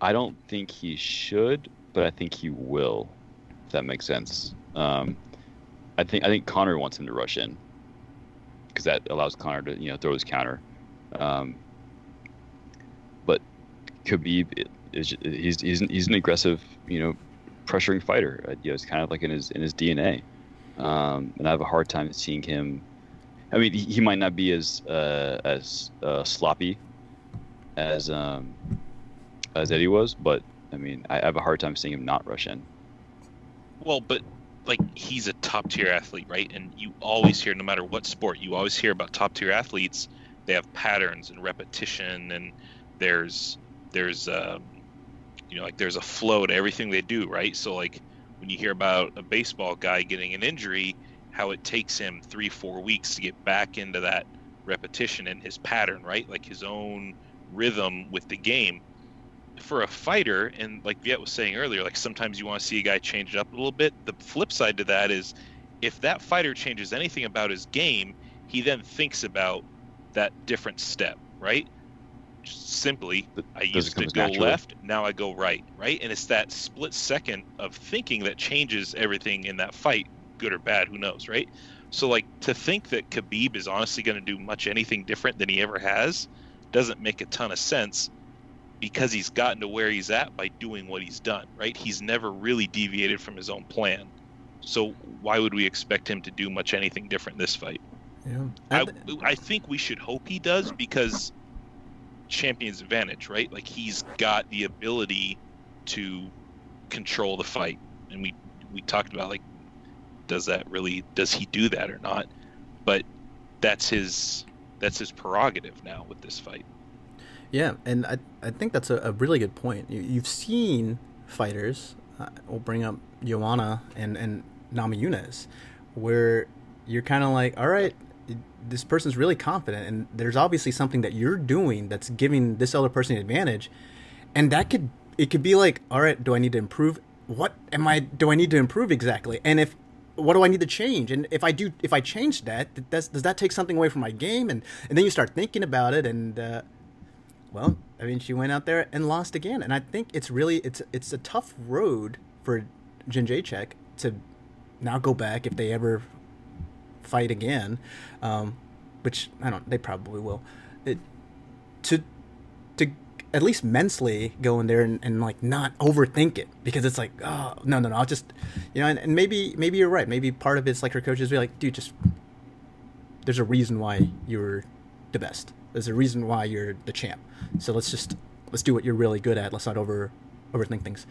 don't think he should, but I think he will, if that makes sense. I think Conor wants him to rush in, because that allows Conor to throw his counter. But Khabib he's an aggressive, pressuring fighter. It's kind of like in his DNA. And I have a hard time seeing him. I mean, he might not be as sloppy as Eddie was, but I mean, I have a hard time seeing him not rush in. Well, but like, he's a top tier athlete, right? And you always hear, no matter what sport, you always hear about top tier athletes. They have patterns and repetition, and there's a flow to everything they do, right? So like, when you hear about a baseball guy getting an injury, how it takes him 3-4 weeks to get back into that repetition and his pattern, right? Like his own rhythm with the game. For a fighter, and like Viet was saying earlier, like sometimes you want to see a guy change it up a little bit. The flip side to that is if that fighter changes anything about his game, he then thinks about that different step, right? Just simply, I used to go left, now I go right, right? And it's that split second of thinking that changes everything in that fight, good or bad, who knows, right? So like to think that Khabib is honestly going to do much anything different than he ever has doesn't make a ton of sense, because he's gotten to where he's at by doing what he's done, right? He's never really deviated from his own plan. So why would we expect him to do much anything different in this fight? Yeah. I think we should hope he does, because champion's advantage, right? Like he's got the ability to control the fight. And we talked about like, does he do that or not? But that's his prerogative now with this fight. Yeah, and I think that's a really good point. You've seen fighters, we'll bring up Joanna and Namajunas, where you're kind of like, all right, this person's really confident, and there's obviously something that you're doing that's giving this other person an advantage, and it could be like, all right, do I need to improve? Do I need to improve exactly? And what do I need to change? And if I change that, does that take something away from my game? And then you start thinking about it, and well, I mean, she went out there and lost again, and I think it's a tough road for Jędrzejczyk to now go back if they ever fight again, which they probably will. To at least mentally go in there and like not overthink it, because it's like, oh no, I'll just, and maybe you're right. Maybe part of it's like her coaches be like, dude, there's a reason why you're the best. There's a reason why you're the champ. So let's do what you're really good at. Let's not overthink things.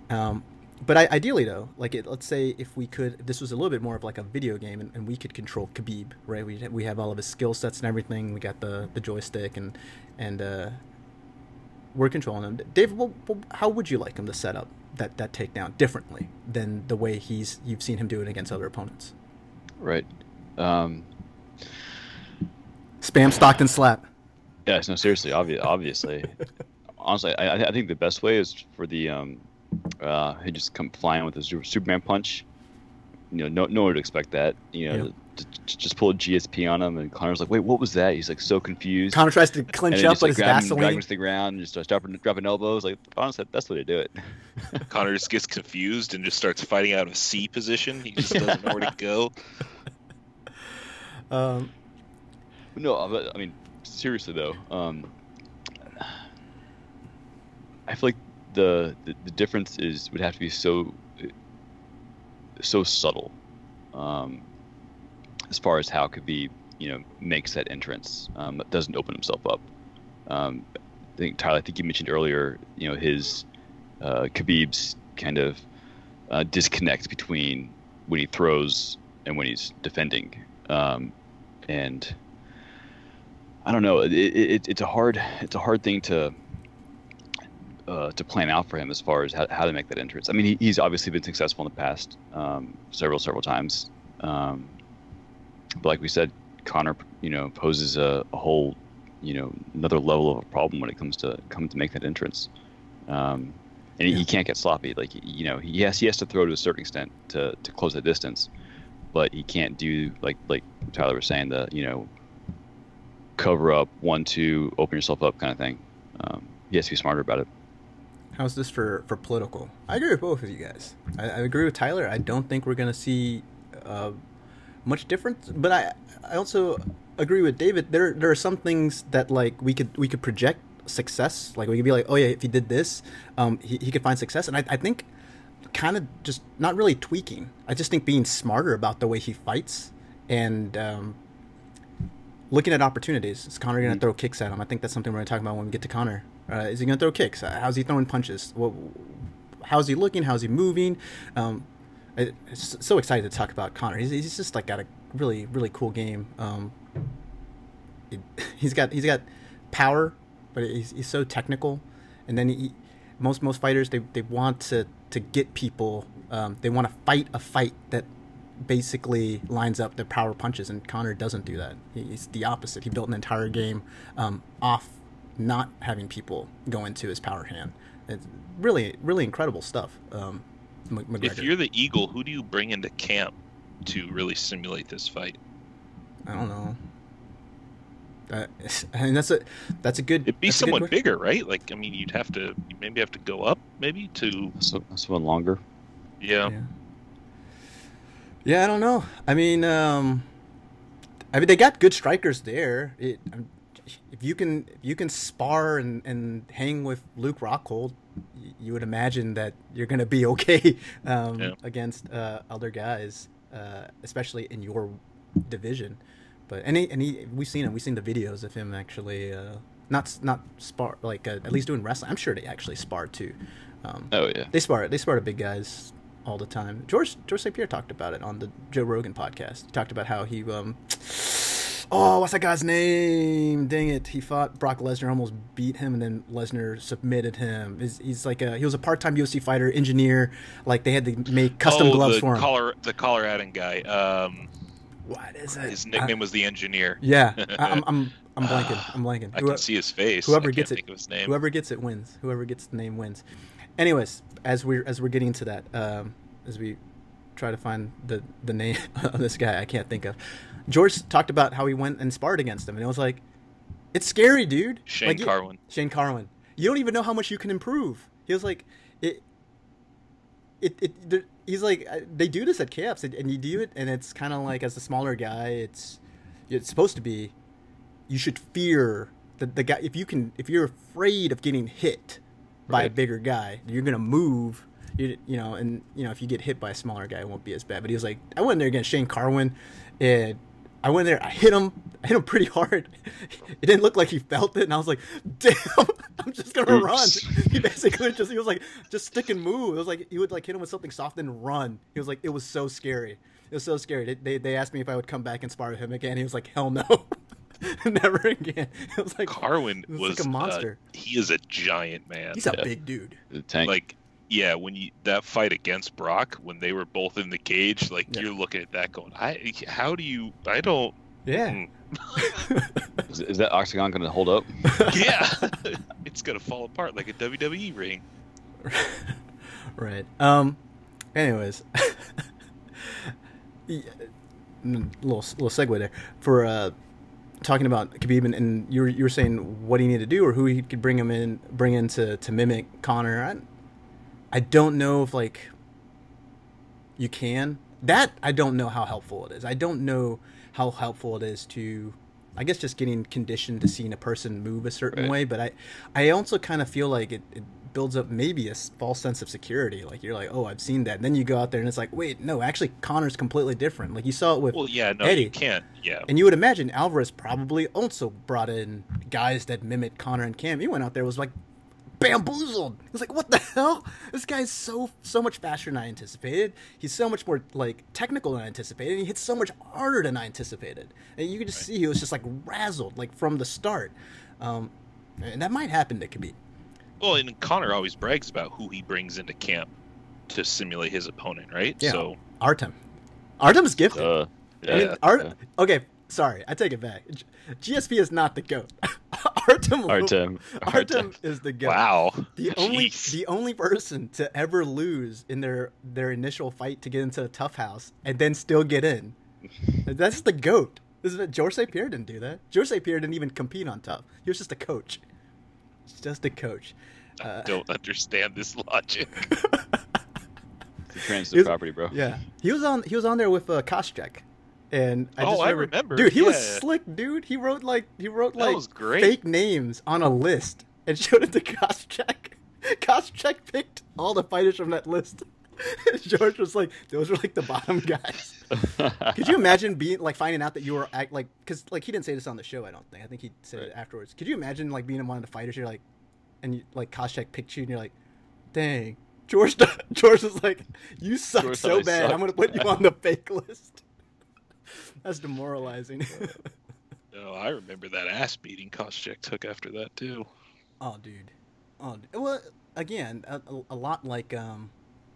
But ideally though, let's say if this was a little bit more of like a video game, and we could control Khabib, right? We have all of his skill sets and everything. We got the joystick and we're controlling him. Dave, how would you like him to set up that takedown differently than the way you've seen him do it against other opponents? Right. Spam, Stockton, slap. Yes, no, seriously, obviously. Honestly, I think the best way is for the he just come flying with his Superman punch. No one would expect that. Just pull a GSP on him, and Conor's like, "Wait, what was that?" He's like so confused. Conor tries to clinch up with his Vaseline, drag him to the ground, and just starts dropping elbows. Like, honestly, that's the way to do it. Conor just gets confused and just starts fighting out of C position. He just doesn't know where to go. No, I mean, seriously though, I feel like the difference would have to be so subtle, as far as how Khabib makes that entrance, doesn't open himself up. I think Tyler, you mentioned earlier, his Khabib's kind of disconnect between when he throws and when he's defending, and I don't know. It's a hard thing to plan out for him as far as how to make that entrance. I mean, he's obviously been successful in the past, several times. But like we said, Conor, poses a whole, another level of a problem when it comes to make that entrance. And he can't get sloppy. Like, he has to throw to a certain extent to close the distance, but he can't do like Tyler was saying, the cover up 1-2, open yourself up kind of thing. He has to be smarter about it. How's this for political? I agree with both of you guys. I agree with Tyler. I don't think we're going to see much difference, but I also agree with David. There are some things that like we could project success. Like we could be like, oh yeah, if he did this, he could find success. And I think kind of just not really tweaking. I just think being smarter about the way he fights and looking at opportunities. Is Conor going to throw kicks at him? I think that's something we're going to talk about when we get to Conor. Is he going to throw kicks? How's he throwing punches? How's he looking? How's he moving? So excited to talk about Conor. He's just like got a really, really cool game. He's got power, but he's so technical. And then most fighters they want to get people. They want to fight a fight that basically lines up the power punches, and Conor doesn't do that. He's the opposite. He built an entire game off not having people go into his power hand. It's really, really incredible stuff. McGregor. If you're the Eagle, who do you bring into camp to really simulate this fight? I don't know. I mean, that's a good. It'd be someone bigger, right? Like, I mean, you'd maybe have to go up, maybe to someone longer. Yeah. Yeah, I don't know. I mean, they got good strikers there. If you can spar and hang with Luke Rockhold, you would imagine that you're going to be okay against other guys, especially in your division. But we've seen the videos of him actually not spar, like at least doing wrestling. I'm sure they actually spar too. Oh yeah, they spar the big guys all the time. George St. Pierre talked about it on the Joe Rogan podcast. He talked about how he what's that guy's name? Dang it! He fought Brock Lesnar, almost beat him, and then Lesnar submitted him. He's like he was a part-time UFC fighter, engineer. Like they had to make custom gloves for him. The Coloradan guy. What is it? His nickname was the Engineer. Yeah, I'm blanking. I can see his face. Whoever gets think of his name. Whoever gets it wins. Whoever gets the name wins. Anyways, as we're getting to that, as we try to find the name of this guy, I can't think of. George talked about how he went and sparred against him, and it was like, it's scary, dude. Shane Carwin. Shane Carwin. You don't even know how much you can improve. He was like, he's like, they do this at camps, and you do it, and it's kind of like, as a smaller guy, it's supposed to be, you should fear the guy. If you're afraid of getting hit by a bigger guy, you're gonna move. And if you get hit by a smaller guy, it won't be as bad. But he was like, I went there against Shane Carwin, and I went there, I hit him pretty hard. It didn't look like he felt it, and I was like, damn, I'm just gonna run. He basically he was like, just stick and move. It was like he would like hit him with something soft and run. He was like, it was so scary. It was so scary. They asked me if I would come back and spar with him again. He was like, hell no. Never again. It was like Carwin was like a monster. He is a giant man. He's a big dude. The tank. Like, yeah, when that fight against Brock, when they were both in the cage, like you're looking at that going, I don't. Yeah. Is that octagon going to hold up? Yeah, it's going to fall apart like a WWE ring. Right. Anyways, little segue there for talking about Khabib, and you were saying what he needed to do or who he could bring in to mimic Conor. I don't know if like you can. That I don't know how helpful it is. I don't know how helpful it is to, I guess, just getting conditioned to seeing a person move a certain way. But I also kind of feel like it builds up maybe a false sense of security. Like you're like, oh, I've seen that. And then you go out there and it's like, wait, no, actually Conor's completely different. Like you saw it with Eddie. You can't. Yeah. And you would imagine Alvarez probably also brought in guys that mimicked Conor and Cam. He went out there was like bamboozled. He was like, what the hell? This guy's so much faster than I anticipated. He's so much more like technical than I anticipated. And he hits so much harder than I anticipated. And you could just see he was just like razzled like from the start. And that might happen to Khabib. Well, and Conor always brags about who he brings into camp to simulate his opponent, right? Yeah. So Artem's gifted. Yeah. Okay, sorry, I take it back. GSP is not the GOAT. Artem is the GOAT. Wow. The only person to ever lose in their initial fight to get into the Tough House and then still get in. That's the GOAT. George St. Pierre didn't do that. George St. Pierre didn't even compete on Tough. He was just a coach. Just a coach. I don't understand this logic. It's a transitive property, bro. Yeah, he was on there with Koscheck, and I remember. Dude, he was slick, dude. He wrote like was great. fake names on a list and showed it to Koscheck. Koscheck picked all the fighters from that list. George was like, those are like the bottom guys. Could you imagine being like finding out that you were because like he didn't say this on the show, I don't think. I think he said it afterwards. Could you imagine like being one of the fighters? You're like, and you, like Koscheck picked you, and you're like, dang, George was like, you suck so bad. I'm gonna put you on the fake list. That's demoralizing. No, I remember that ass beating Koscheck took after that too. Oh, dude. Well, again, a lot like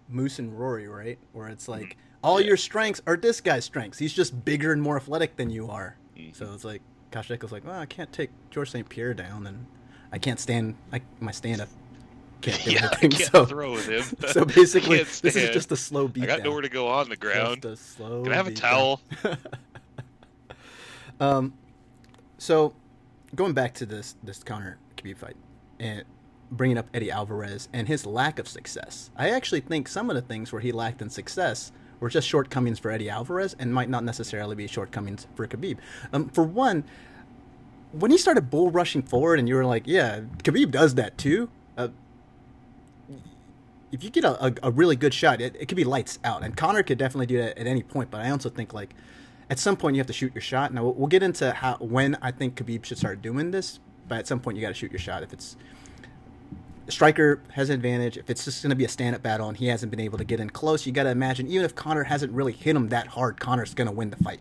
Moose and Rory, right? Where it's like, all your strengths are this guy's strengths. He's just bigger and more athletic than you are. Mm-hmm. So it's like Pacheco's like, well, I can't take George St. Pierre down, and I can't stand my stand-up. Can't do anything. I can't throw with him. So basically, Can't this is stand. just a slow beat. I got nowhere to go on the ground. Just a slow. Can I have a beat towel? down. So going back to this Conor Khabib fight and bringing up Eddie Alvarez and his lack of success, I actually think some of the things where he lacked in success were just shortcomings for Eddie Alvarez and might not necessarily be shortcomings for Khabib. For one, when he started bull rushing forward and you were like, yeah, Khabib does that too. If you get a really good shot, it could be lights out. And Conor could definitely do that at any point. But I also think, like, at some point you have to shoot your shot. Now, we'll get into when I think Khabib should start doing this. But at some point you got to shoot your shot. If it's striker has an advantage, if it's just going to be a stand-up battle and he hasn't been able to get in close, you got to imagine even if Conor hasn't really hit him that hard, Conor's going to win the fight.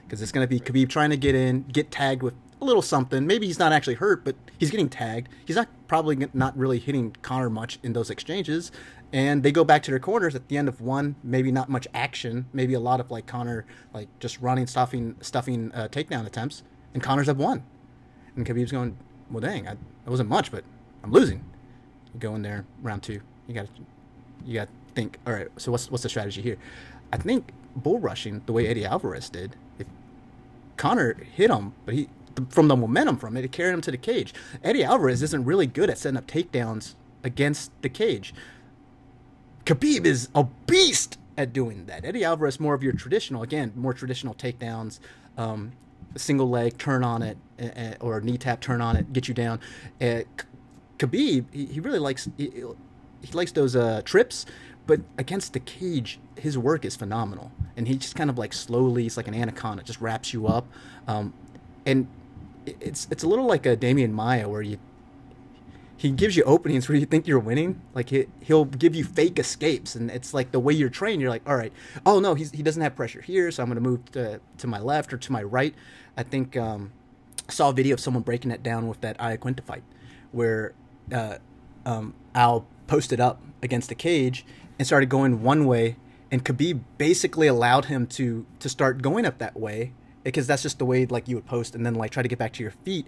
Because it's going to be Khabib trying to get in, get tagged with a little something. Maybe he's not actually hurt, but he's getting tagged. He's probably not really hitting Conor much in those exchanges. And they go back to their corners at the end of one, maybe not much action, maybe a lot of like Conor like just running, stuffing takedown attempts, and Conor's have won. And Khabib's going, well, dang, it wasn't much, but I'm losing. You go in there, round two. You got to think, all right, so what's the strategy here? I think bull rushing the way Eddie Alvarez did, if Conor hit him, but from the momentum from it carried him to the cage. Eddie Alvarez isn't really good at setting up takedowns against the cage. Khabib is a beast at doing that. Eddie Alvarez more of your traditional takedowns, single leg, turn on it, or knee tap, turn on it, get you down. Khabib, he really likes he likes those trips, but against the cage, his work is phenomenal. And he just kind of like slowly, it's like an anaconda, just wraps you up. And it's a little like a Damian Maia where he gives you openings where you think you're winning. Like he'll give you fake escapes, and it's like the way you're trained. You're like, all right, oh no, he doesn't have pressure here, so I'm going to move to my left or to my right. I think I saw a video of someone breaking that down with that Iaquinta fight, where Al posted up against the cage and started going one way, and Khabib basically allowed him to start going up that way because that's just the way like you would post, and then like try to get back to your feet.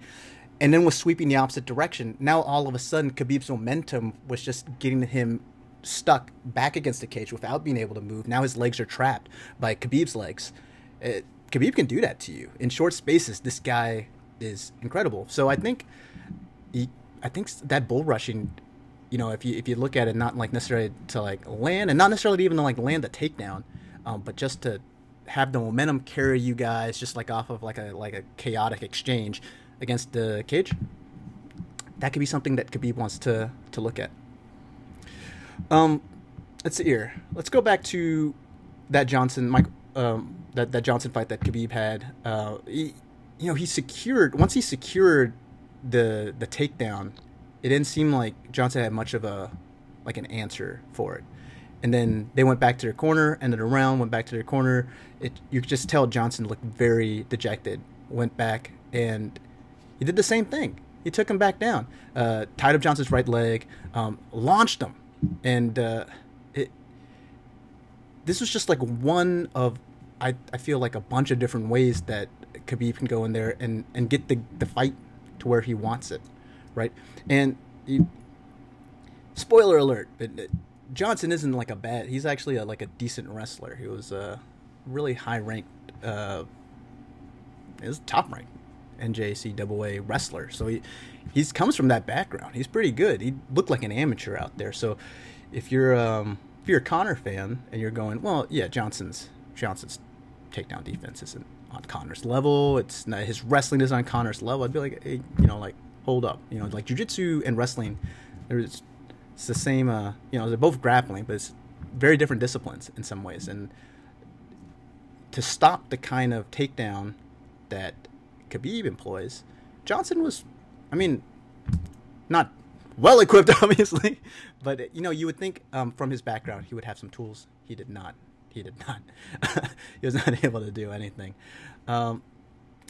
And then was sweeping the opposite direction. Now, all of a sudden, Khabib's momentum was just getting him stuck back against the cage without being able to move. Now his legs are trapped by Khabib's legs. Khabib can do that to you. In short spaces, this guy is incredible. So I think that bull rushing, you know, if you look at it, not like necessarily to like land, and not necessarily even to like land the takedown, but just to have the momentum carry you guys just like off of like a chaotic exchange against the cage, that could be something that Khabib wants to look at. Let's see here. Let's go back to that Johnson that Johnson fight that Khabib had. He secured the takedown. It didn't seem like Johnson had much of an answer for it. And then they went back to their corner, ended the round, went back to their corner. You could just tell Johnson looked very dejected. Went back and he did the same thing. He took him back down, tied up Johnson's right leg, launched him. And this was just like one of, I feel like a bunch of different ways that Khabib can go in there and get the fight to where he wants it, right? And spoiler alert, but Johnson isn't like he's actually like a decent wrestler. He was a really high ranked, he was top ranked NJCAA wrestler. So he comes from that background. He's pretty good. He looked like an amateur out there. So if you're a Conor fan and you're going, well, yeah, Johnson's takedown defense isn't on Conor's level. It's not, his wrestling is on Conor's level. I'd be like, hey, like hold up. Like jiu-jitsu and wrestling, it's the same. They're both grappling, but it's very different disciplines in some ways. And to stop the kind of takedown that Khabib employs, Johnson was, not well equipped, obviously, but you would think from his background he would have some tools. He did not. He was not able to do anything.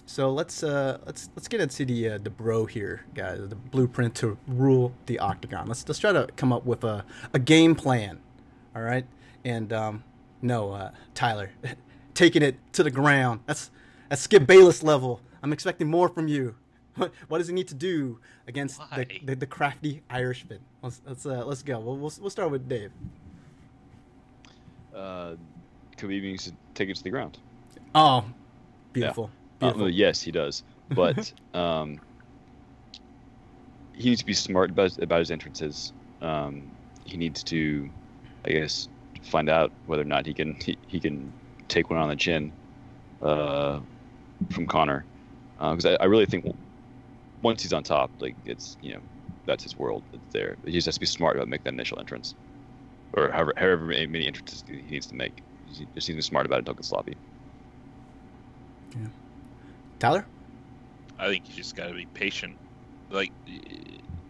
So let's get into the bro here, guys. The blueprint to rule the octagon. Let's try to come up with a game plan. All right, and No, Tyler, taking it to the ground. That's Skip Bayless level. I'm expecting more from you. What does he need to do against the crafty Irishman? Let's go. We'll start with Dave. Khabib needs to take it to the ground. Oh, beautiful. Yeah. Beautiful. Yes, he does. But he needs to be smart about his entrances. He needs to, I guess, find out whether or not he can take one on the chin from Conor. Because I really think once he's on top, like it's that's his world. It's there. He just has to be smart about making that initial entrance, or however many entrances he needs to make. He just needs to be smart about it. Don't get sloppy. Yeah. Tyler? I think you just got to be patient. Like,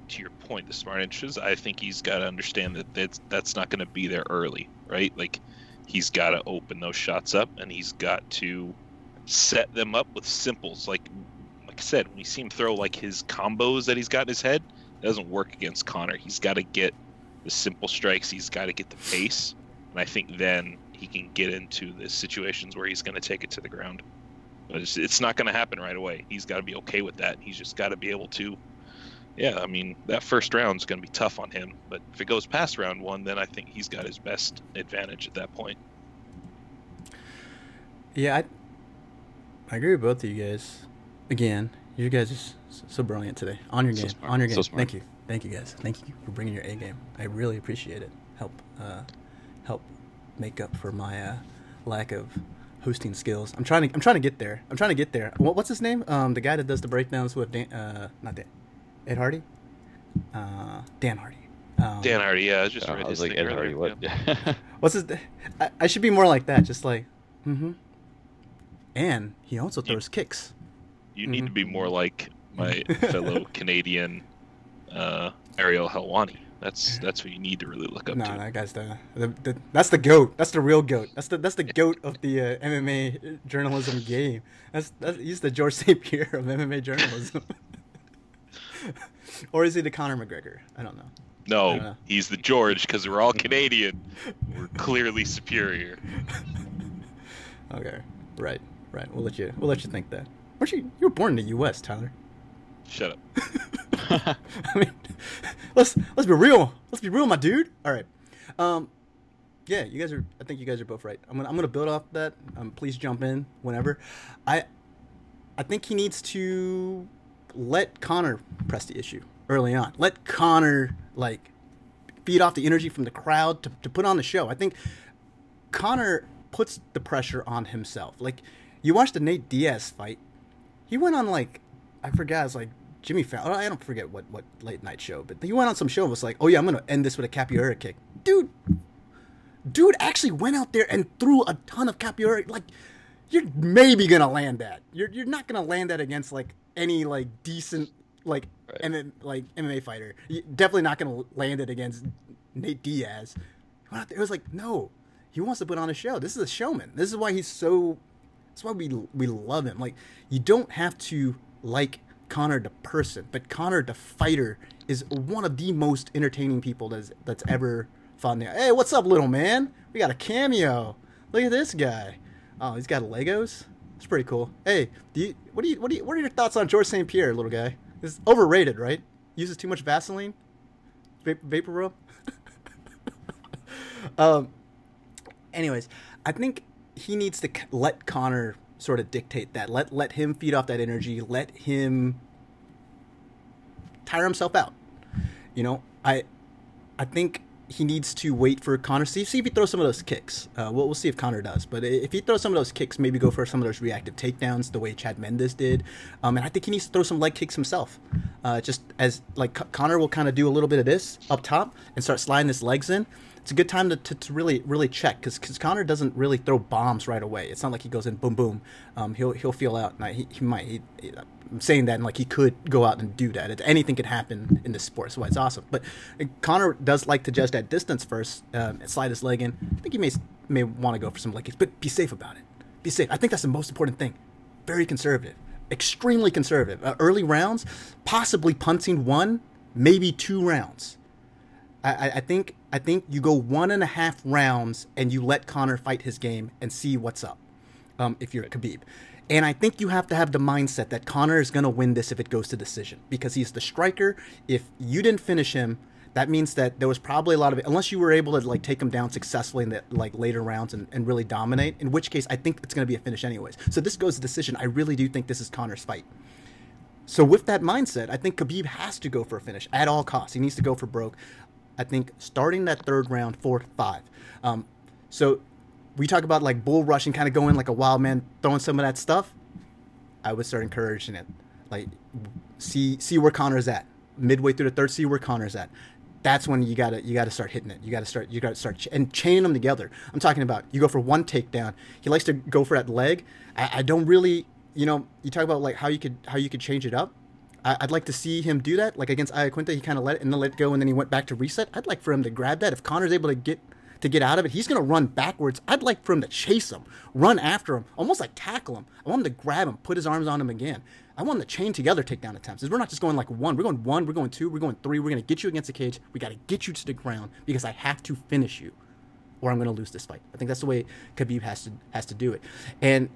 to your point, the smart entrances, I think he's got to understand that that's not going to be there early, right? Like, he's got to open those shots up, and he's got to set them up with simples. Like I said, when you see him throw like his combos that he's got in his head, it doesn't work against Conor. He's got to get the simple strikes. He's got to get the pace, and I think then he can get into the situations where he's going to take it to the ground. But it's not going to happen right away. He's got to be okay with that. He's just got to be able to. Yeah, I mean, that first round is going to be tough on him. But if it goes past round one, then I think he's got his best advantage at that point. Yeah, I agree with both of you guys. Again, you guys are so brilliant today. On your game. Smart. On your game. So smart. Thank you. Thank you, guys. Thank you for bringing your A game. I really appreciate it. Help make up for my lack of hosting skills. I'm trying to get there. What's his name? The guy that does the breakdowns with Ed Hardy? Dan Hardy. Dan Hardy, yeah. I just read I was his like, thing Ed earlier. Hardy, what? Yeah. What's his? I should be more like that. Just like, And he also throws kicks. You need to be more like my fellow Canadian Ariel Helwani. That's what you need to really look up No, to. that guy's that's the goat. That's the real goat. That's the goat of the MMA journalism game. He's the George St. Pierre of MMA journalism. Or is he the Conor McGregor? I don't know. No, he's the George because we're all Canadian. We're clearly superior. Okay, right. We'll let you think that. You were born in the U.S., Tyler. Shut up. I mean, let's be real. Let's be real, my dude. All right. Yeah, you guys are. I think you guys are both right. I'm gonna build off that. Please jump in whenever. I think he needs to let Conor press the issue early on. Let Conor feed off the energy from the crowd to put on the show. I think Conor puts the pressure on himself. Like, you watch the Nate Diaz fight. He went on I forgot, it was like Jimmy Fallon. I don't forget what late night show, but he went on some show and was like, "Oh yeah, I'm gonna end this with a capoeira kick." Dude actually went out there and threw a ton of capoeira. Like, you're maybe gonna land that. You're not gonna land that against any decent right. MMA fighter. You're definitely not gonna land it against Nate Diaz. He went out there, it was like, no, he wants to put on a show. This is a showman. This is why he's so. That's why we love him. Like, you don't have to like Conor the person, but Conor the fighter is one of the most entertaining people that's ever fought. Hey, what's up, little man? We got a cameo. Look at this guy. Oh, he's got Legos. It's pretty cool. Hey, what are your thoughts on George St. Pierre, little guy? It's overrated, right? Uses too much Vaseline, vapor rub. Anyways, I think he needs to let Conor sort of dictate that. Let him feed off that energy. Let him tire himself out. I think he needs to wait for Conor. See if he throws some of those kicks. We'll see if Conor does. But if he throws some of those kicks, maybe go for some of those reactive takedowns the way Chad Mendes did. And I think he needs to throw some leg kicks himself. Just as Conor will kind of do a little bit of this up top and start sliding his legs in. It's a good time to really check because Conor doesn't really throw bombs right away. It's not like he goes in boom boom. He'll feel out. Now, he might. I'm saying that and he could go out and do that. Anything could happen in this sport. That's why it's awesome. But Conor does like to judge that distance first and slide his leg in. I think he may want to go for some leg kicks, but be safe about it. Be safe. I think that's the most important thing. Very conservative, extremely conservative. Early rounds, possibly punting 1, maybe 2 rounds. I think you go 1.5 rounds and you let Conor fight his game and see what's up. If you're Khabib. And I think you have to have the mindset that Conor is going to win this if it goes to decision, because he's the striker. If you didn't finish him, that means that there was probably a lot of it, unless you were able to like take him down successfully in the like later rounds and really dominate, in which case I think it's going to be a finish anyways. So this goes to decision. I really do think this is Conor's fight. So with that mindset, I think Khabib has to go for a finish at all costs. He needs to go for broke. I think starting that third round, 4-5. So we talk about like bull rushing, kind of going like a wild man, throwing some of that stuff. I would start encouraging it. Like see where Conor's at. Midway through the third, see where Conor's at. That's when you gotta start hitting it. You gotta start and chain them together. I'm talking about you go for one takedown. He likes to go for that leg. I don't really, you talk about like how you could change it up. I'd like to see him do that. Like against Iaquinta, he kind of let it go, and then he went back to reset. I'd like for him to grab that. If Conor's able to get out of it, he's going to run backwards. I'd like for him to chase him, run after him, almost like tackle him. I want him to grab him, put his arms on him again. I want him to chain together takedown attempts. We're not just going like one. We're going 1, we're going 2, we're going 3. We're going to get you against the cage. We got to get you to the ground because I have to finish you, or I'm going to lose this fight. I think that's the way Khabib has to do it. And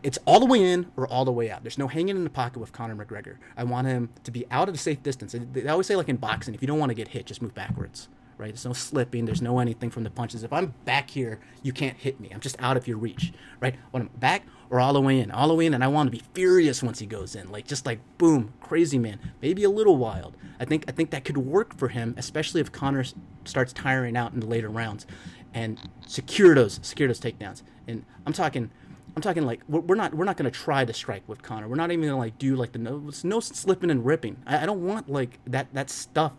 it's all the way in or all the way out. There's no hanging in the pocket with Conor McGregor. I want him to be out of the safe distance. They always say, like in boxing, if you don't want to get hit, just move backwards. Right? There's no slipping. There's no anything from the punches. If I'm back here, you can't hit me. I'm just out of your reach. Right? When I'm back or all the way in, and I want to be furious once he goes in, like just like boom, crazy man, maybe a little wild. I think that could work for him, especially if Conor starts tiring out in the later rounds, and secure those takedowns. And I'm talking like we're not going to try to strike with Conor. We're not even going to like do like the no slipping and ripping. I don't want like that stuff.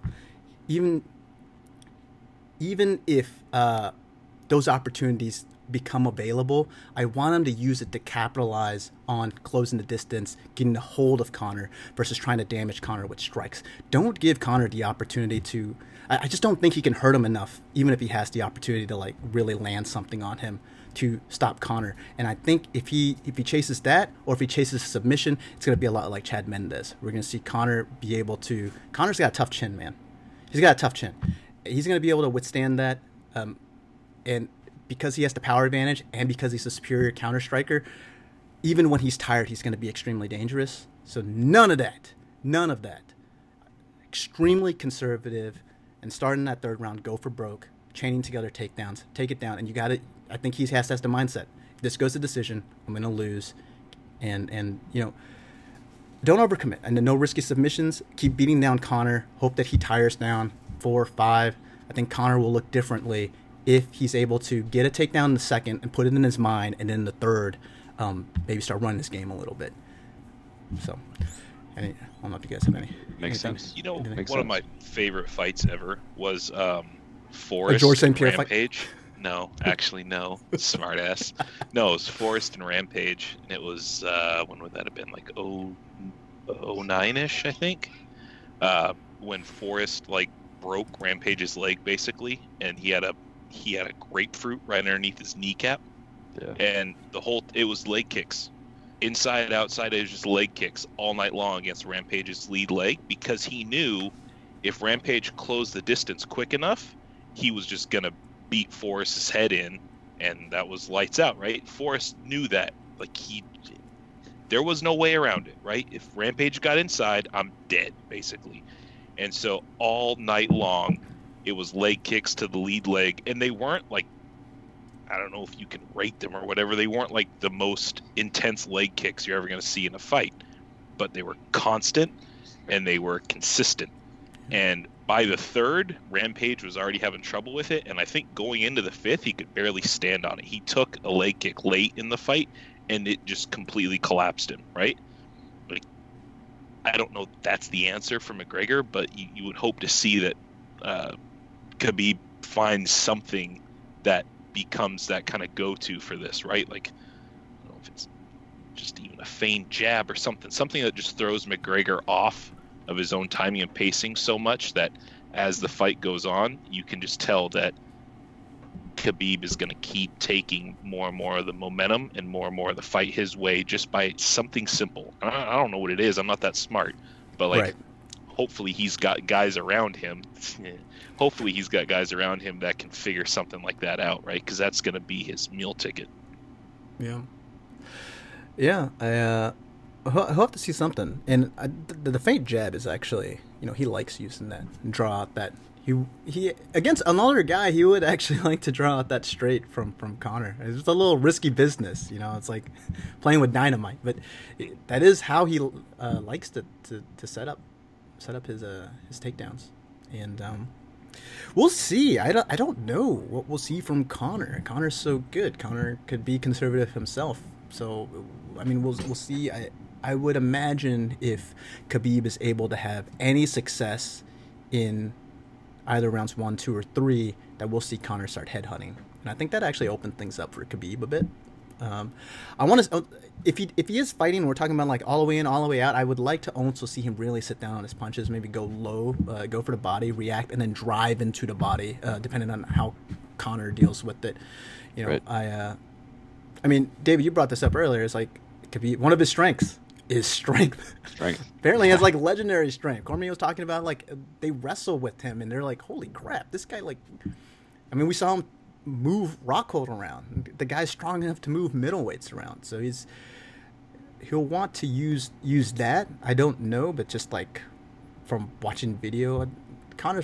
Even if those opportunities become available, I want him to use it to capitalize on closing the distance, getting a hold of Conor versus trying to damage Conor with strikes. Don't give Conor the opportunity to. I just don't think he can hurt him enough, even if he has the opportunity to like really land something on him to stop Conor. And I think if he chases that, or if he chases submission, it's going to be a lot like Chad Mendes. We're going to see Conor be able to. Conor's got a tough chin, man. He's got a tough chin. He's going to be able to withstand that, and because he has the power advantage and because he's a superior counter striker, even when he's tired, he's going to be extremely dangerous. So none of that. Extremely conservative, and starting that third round, go for broke, chaining together takedowns, take it down, and you got it. I think he has the mindset. If this goes to decision, I'm going to lose, and don't overcommit, and no risky submissions. Keep beating down Conor. Hope that he tires down. 4 or 5. I think Conor will look differently if he's able to get a takedown in the second and put it in his mind, and then the third, maybe start running his game a little bit. So, I don't know if you guys have any. Makes sense. One of my favorite fights ever was Forrest George St. and Pierre Rampage. No, actually, no. Smart ass. No, it was Forrest and Rampage, and it was when would that have been? Like 09-ish, I think. When Forrest like broke Rampage's leg basically, and he had a grapefruit right underneath his kneecap. Yeah. And it was leg kicks, inside, outside. It was just leg kicks all night long against Rampage's lead leg, because he knew if Rampage closed the distance quick enough, he was just gonna beat Forrest's head in, and that was lights out, right? Forrest knew that, like there was no way around it, right? If Rampage got inside, I'm dead basically. And so all night long, it was leg kicks to the lead leg. And they weren't like, I don't know if you can rate them or whatever. They weren't like the most intense leg kicks you're ever going to see in a fight. But they were constant and they were consistent. And by the third, Rampage was already having trouble with it. And I think going into the fifth, he could barely stand on it. He took a leg kick late in the fight, and it just completely collapsed him, right? I don't know if that's the answer for McGregor, but you would hope to see that Khabib finds something that becomes that kind of go-to for this, right? Like, I don't know if it's just even a feigned jab or something that just throws McGregor off of his own timing and pacing so much that as the fight goes on, you can just tell that Khabib is going to keep taking more and more of the momentum and more of the fight his way, just by something simple. I don't know what it is. I'm not that smart, but like, hopefully he's got guys around him. Hopefully he's got guys around him that can figure something like that out, right? Because that's going to be his meal ticket. Yeah. Yeah, I hope to see something. And the feint jab is actually, he likes using that and draw out that. He against another guy, he would actually like to draw out that straight from Conor. It's just a little risky business, it's like playing with dynamite. But that is how he likes to set up his takedowns. And we'll see. I don't know what we'll see from Conor. Conor's so good. Conor could be conservative himself. So I mean, we'll see. I would imagine if Khabib is able to have any success in either rounds 1, 2, or 3, that we'll see Conor start headhunting, and I think that actually opened things up for Khabib a bit. I want to, if he is fighting, we're talking about like all the way in, all the way out. I would like to also see him really sit down on his punches, maybe go low, go for the body, react, and then drive into the body, depending on how Conor deals with it. Right. I mean, David, you brought this up earlier. It's like Khabib, one of his strengths is strength. Apparently he has like legendary strength. Cormier was talking about like they wrestle with him and they're like, holy crap, this guy I mean, we saw him move Rockhold around. The guy's strong enough to move middleweights around. So he'll want to use that. I don't know, but just like from watching video, Conor's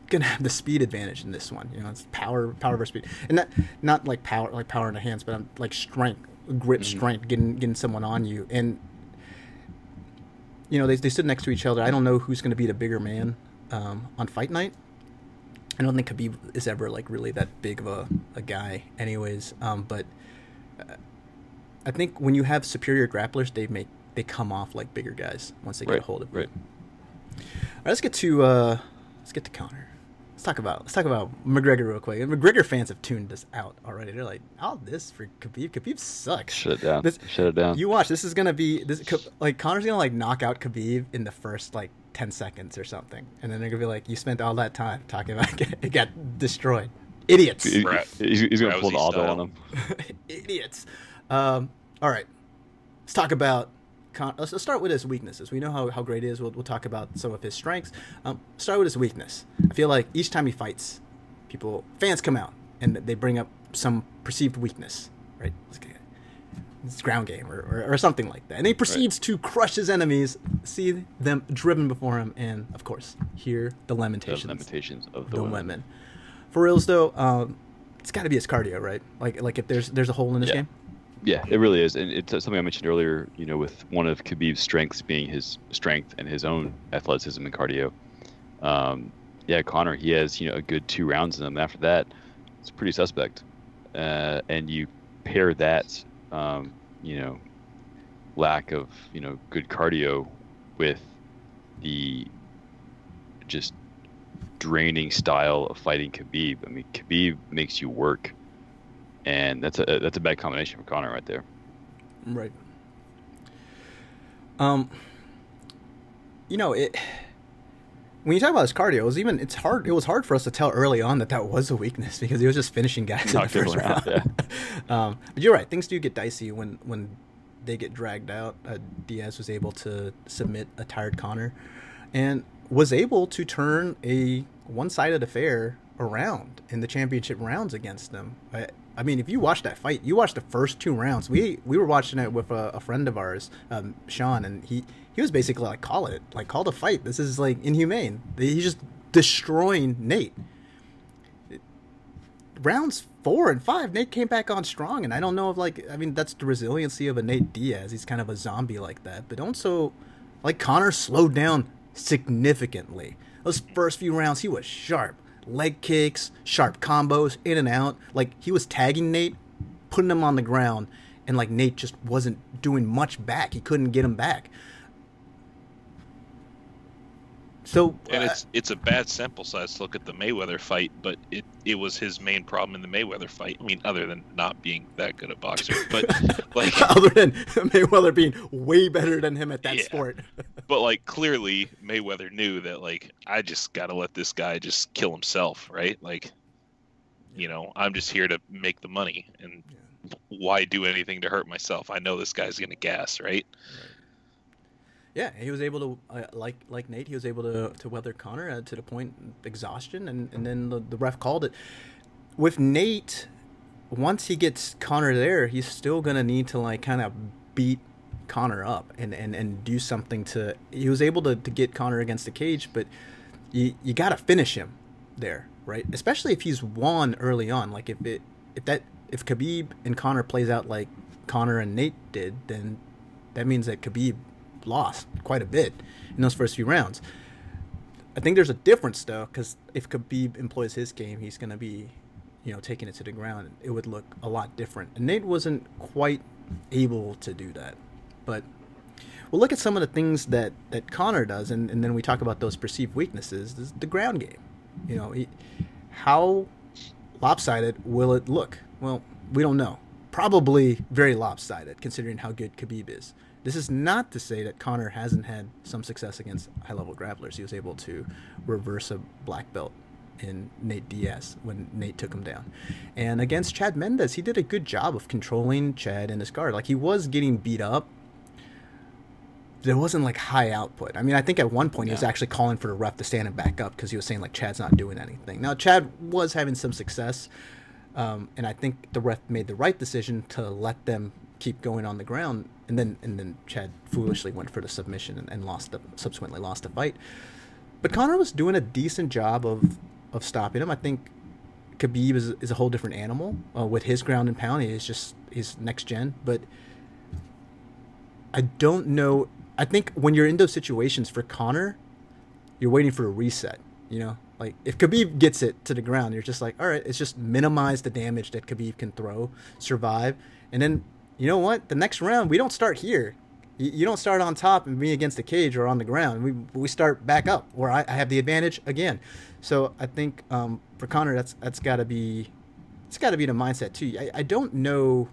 gonna have the speed advantage in this one. It's power versus speed, and not like power in the hands, but like strength, grip, strength, getting someone on you. And they stood next to each other. I don't know who's going to be the bigger man on fight night. I don't think Khabib is ever like really that big of a guy anyways. But I think when you have superior grapplers, they come off like bigger guys once they get a hold of it. Right. All right, let's get to Conor. Let's talk about McGregor real quick. And McGregor fans have tuned this out already. They're like, "Oh, this for Khabib. Khabib sucks. Shut it down. You watch. This is gonna be like Conor's gonna like knock out Khabib in the first like 10 seconds or something, and then they're gonna be like, "You spent all that time talking about it got destroyed, idiots." He's gonna pull the auto on them. Idiots. All right, let's talk about. Let's start with his weaknesses. We know how great he is. We'll talk about some of his strengths. Start with his weakness. I feel like each time he fights, fans come out and they bring up some perceived weakness, right? It's ground game or something like that. And he proceeds to crush his enemies, see them driven before him, and of course, hear the lamentations of the women. For reals though, it's got to be his cardio, right? Like if there's a hole in his game. Yeah, it really is, and it's something I mentioned earlier. With one of Khabib's strengths being his strength and his own athleticism and cardio. Conor, he has a good 2 rounds in him. After that, it's pretty suspect. And you pair that, lack of good cardio with the just draining style of fighting Khabib. I mean, Khabib makes you work. And that's a bad combination for Conor right there. Right. When you talk about his cardio, it was hard for us to tell early on that was a weakness because he was just finishing guys in the first round. Yeah. But you're right. Things do get dicey when they get dragged out. Diaz was able to submit a tired Conor and was able to turn a one-sided affair around in the championship rounds against them. I mean, if you watch that fight, you watch the first 2 rounds. We were watching it with a friend of ours, Sean, and he was basically like, call the fight. This is like inhumane. He's just destroying Nate. Rounds 4 and 5, Nate came back on strong, and I don't know if that's the resiliency of a Nate Diaz. He's kind of a zombie like that, but also like Conor slowed down significantly. Those first few rounds, he was sharp. Leg kicks, sharp combos, in and out. Like, he was tagging Nate, putting him on the ground, and like Nate just wasn't doing much back. He couldn't get him back. So, and it's a bad sample size to look at the Mayweather fight, but it was his main problem in the Mayweather fight. I mean, other than not being that good a boxer, but like other than Mayweather being way better than him at that sport. But like clearly Mayweather knew that like I just got to let this guy just kill himself, right? Like, I'm just here to make the money, and why do anything to hurt myself? I know this guy's gonna gas, right? Yeah, he was able to, like Nate, he was able to weather Conor to the point of exhaustion, and then the ref called it. With Nate, once he gets Conor there, he's still going to need to, like, kind of beat Conor up and do something to... He was able to get Conor against the cage, but you got to finish him there, right? Especially if he's won early on. Like, if Khabib and Conor plays out like Conor and Nate did, then that means that Khabib lost quite a bit in those first few rounds. I think there's a difference, though, because if Khabib employs his game, he's going to be, taking it to the ground. It would look a lot different. And Nate wasn't quite able to do that. But we'll look at some of the things that Conor does, and then we talk about those perceived weaknesses. This is the ground game. How lopsided will it look? Well, we don't know. Probably very lopsided, considering how good Khabib is. This is not to say that Conor hasn't had some success against high-level grapplers. He was able to reverse a black belt in Nate Diaz when Nate took him down. And against Chad Mendes, he did a good job of controlling Chad in his guard. Like, he was getting beat up. There wasn't, like, high output. I mean, I think at one point he was actually calling for the ref to stand him back up because he was saying, like, Chad's not doing anything. Now, Chad was having some success, and I think the ref made the right decision to let them keep going on the ground, and then Chad foolishly went for the submission and subsequently lost the fight. But Conor was doing a decent job of stopping him. I think Khabib is a whole different animal with his ground and pound. He's next gen, but I don't know. I think when you're in those situations for Conor, you're waiting for a reset. Like, if Khabib gets it to the ground, you're just like, all right, it's just minimize the damage that Khabib can throw, survive, and then, you know what? The next round, we don't start here. You don't start on top and be against the cage or on the ground. We start back up where I have the advantage again. So I think for Conor, that's got to be the mindset too. I don't know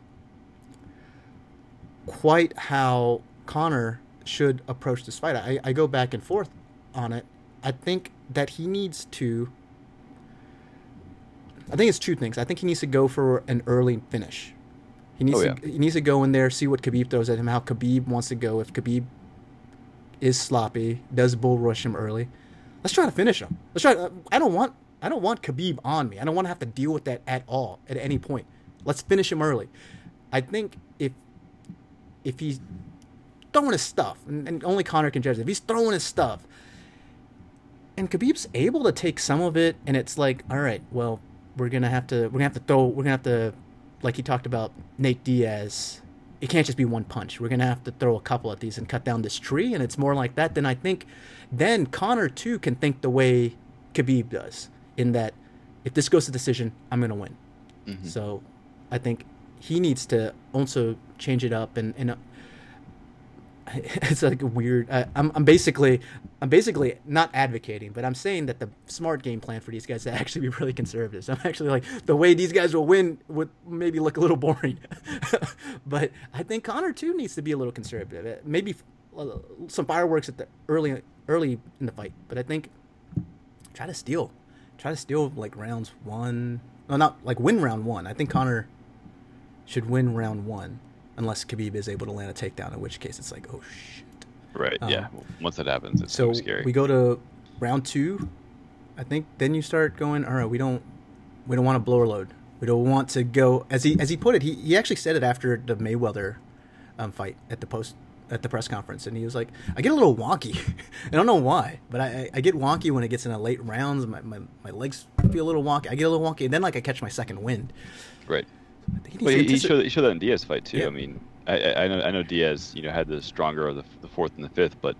quite how Conor should approach this fight. I go back and forth on it. I think that he needs to... I think it's two things. I think he needs to go for an early finish. He needs to go in there, see what Khabib throws at him, how Khabib wants to go. If Khabib is sloppy, does bull rush him early, let's try to finish him. Let's try. I don't want Khabib on me. I don't want to have to deal with that at all at any point. Let's finish him early. I think if he's throwing his stuff, and only Conor can judge it. If he's throwing his stuff, and Khabib's able to take some of it, and it's like, all right, well, we're gonna have to, like he talked about Nate Diaz, it can't just be one punch. We're gonna have to throw a couple of these and cut down this tree, and it's more like that. Then I think, then Conor too can think the way Khabib does, in that if this goes to decision, I'm gonna win. Mm-hmm. So I think he needs to also change it up, and it's like a weird. I'm basically not advocating, but I'm saying that the smart game plan for these guys is to actually be really conservative. So I'm actually like, the way these guys will win would maybe look a little boring, but I think Conor too needs to be a little conservative. Maybe some fireworks at the early in the fight, but I think try to steal like rounds one. No, not like win round one. I think Conor should win round one. Unless Khabib is able to land a takedown, in which case it's like, oh shit. Right. Yeah. Once that happens, it's so scary. We go to round two. I think then you start going, all right, we don't want to blower load. We don't want to go, as he put it. He actually said it after the Mayweather fight at the press conference, and he was like, I get a little wonky. I don't know why, but I get wonky when it gets in the late rounds. My legs feel a little wonky. I get a little wonky, and then like I catch my second wind. Right. But he showed that in Diaz fight too. Yeah. I mean, I know Diaz, had the stronger of the fourth and the fifth, but